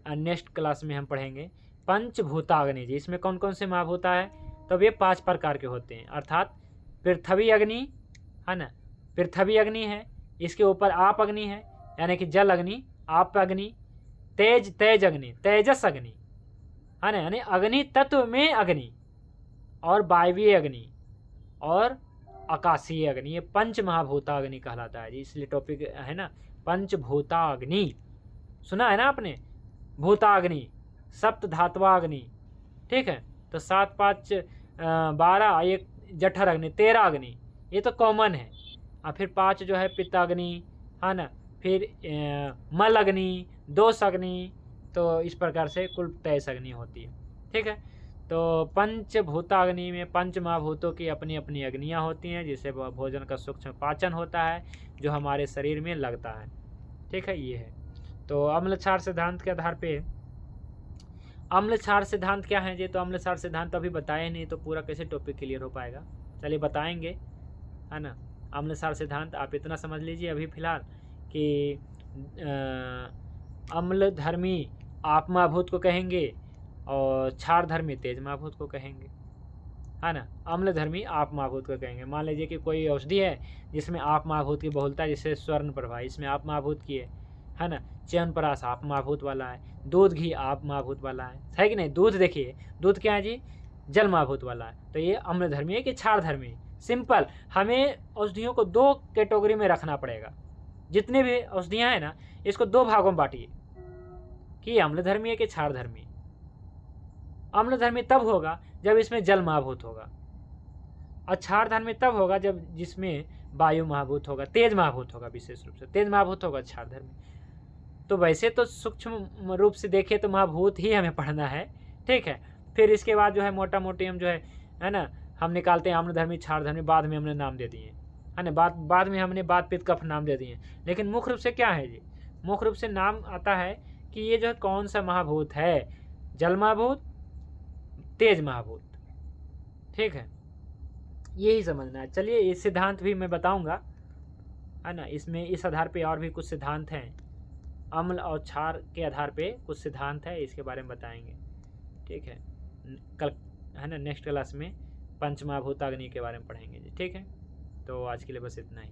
[SPEAKER 1] नेक्स्ट क्लास में हम पढ़ेंगे। पंचभूताग्नि जी, इसमें कौन कौन से महाभूता है, तो ये 5 प्रकार के होते हैं। अर्थात पृथ्वी अग्नि, है ना, पृथ्वी अग्नि है, इसके ऊपर आप अग्नि है, यानी कि जल अग्नि, आप अग्नि, तेज अग्नि, तेजस अग्नि, है ना, यानी अग्नि तत्व में अग्नि, और वायवीय अग्नि और आकाशीय अग्नि, ये पंच महाभूताग्नि कहलाता है जी। इसलिए टॉपिक है ना पंचभूताग्नि, सुना है ना आपने, भूताग्नि, सप्त धात्वाग्नि, ठीक है। तो 7 5 12, एक जठर अग्नि, 13 अग्नि, ये तो कॉमन है। और फिर 5 जो है पित्ताग्नि, है ना, फिर मल अग्नि, दोष अग्नि, तो इस प्रकार से कुल 23 अग्नि होती है, ठीक है। तो पंचभूताग्नि में पंच महाभूतों की अपनी अपनी अग्नियाँ होती हैं, जिससे भोजन का सूक्ष्म पाचन होता है, जो हमारे शरीर में लगता है, ठीक है, ये है। तो अम्ल क्षार सिद्धांत के आधार पे, अम्ल क्षार सिद्धांत क्या है जी, तो अम्ल क्षार सिद्धांत अभी बताया नहीं, तो पूरा कैसे टॉपिक क्लियर हो पाएगा, चलिए बताएंगे, है ना। अम्ल क्षार सिद्धांत आप इतना समझ लीजिए अभी फिलहाल कि अम्ल धर्मी आप महाभूत को कहेंगे और क्षार धर्मी तेज महाभूत को कहेंगे, है ना। अम्ल धर्मी आप महाभूत को कहेंगे। मान लीजिए कि कोई औषधि है जिसमें आप महाभूत की बहुलता, जैसे स्वर्ण प्रभा, इसमें आप महाभूत की है ना। च्यवनप्राश आप महाभूत वाला है, दूध घी आप महाभूत वाला है कि नहीं। दूध देखिए, दूध क्या है जी, जल महाभूत वाला है। तो ये अम्ल धर्मी है कि क्षार धर्मी। सिंपल, हमें औषधियों को 2 कैटेगरी में रखना पड़ेगा। जितने भी औषधियाँ हैं ना, इसको 2 भागों में बांटिए कि अम्ल धर्मी है कि क्षार धर्मी। अम्ल धर्मी तब होगा जब इसमें जल महाभूत होगा, और क्षार धर्मी तब होगा जब जिसमें वायु महाभूत होगा, तेज महाभूत होगा, विशेष रूप से तेज महाभूत होगा क्षार धर्मी। तो वैसे तो सूक्ष्म रूप से देखें तो महाभूत ही हमें पढ़ना है, ठीक है। फिर इसके बाद जो है मोटा मोटी हम जो है ना, हम निकालते हैं अम्ल धर्मी क्षार धर्मी, बाद में हमने नाम दे दिए, है ना। बाद में हमने वात पित्त कफ नाम दे दिए। लेकिन मुख्य रूप से क्या है जी, मुख्य रूप से नाम आता है कि ये जो है कौन सा महाभूत है, जल महाभूत, तेज महाभूत, ठीक है, यही समझना है। चलिए ये सिद्धांत भी मैं बताऊंगा, है ना। इसमें इस आधार पे और भी कुछ सिद्धांत हैं, अम्ल और क्षार के आधार पे कुछ सिद्धांत है, इसके बारे में बताएंगे, ठीक है। कल, है ना, नेक्स्ट क्लास में पंचमहाभूताग्नि के बारे में पढ़ेंगे जी, ठीक है। तो आज के लिए बस इतना ही।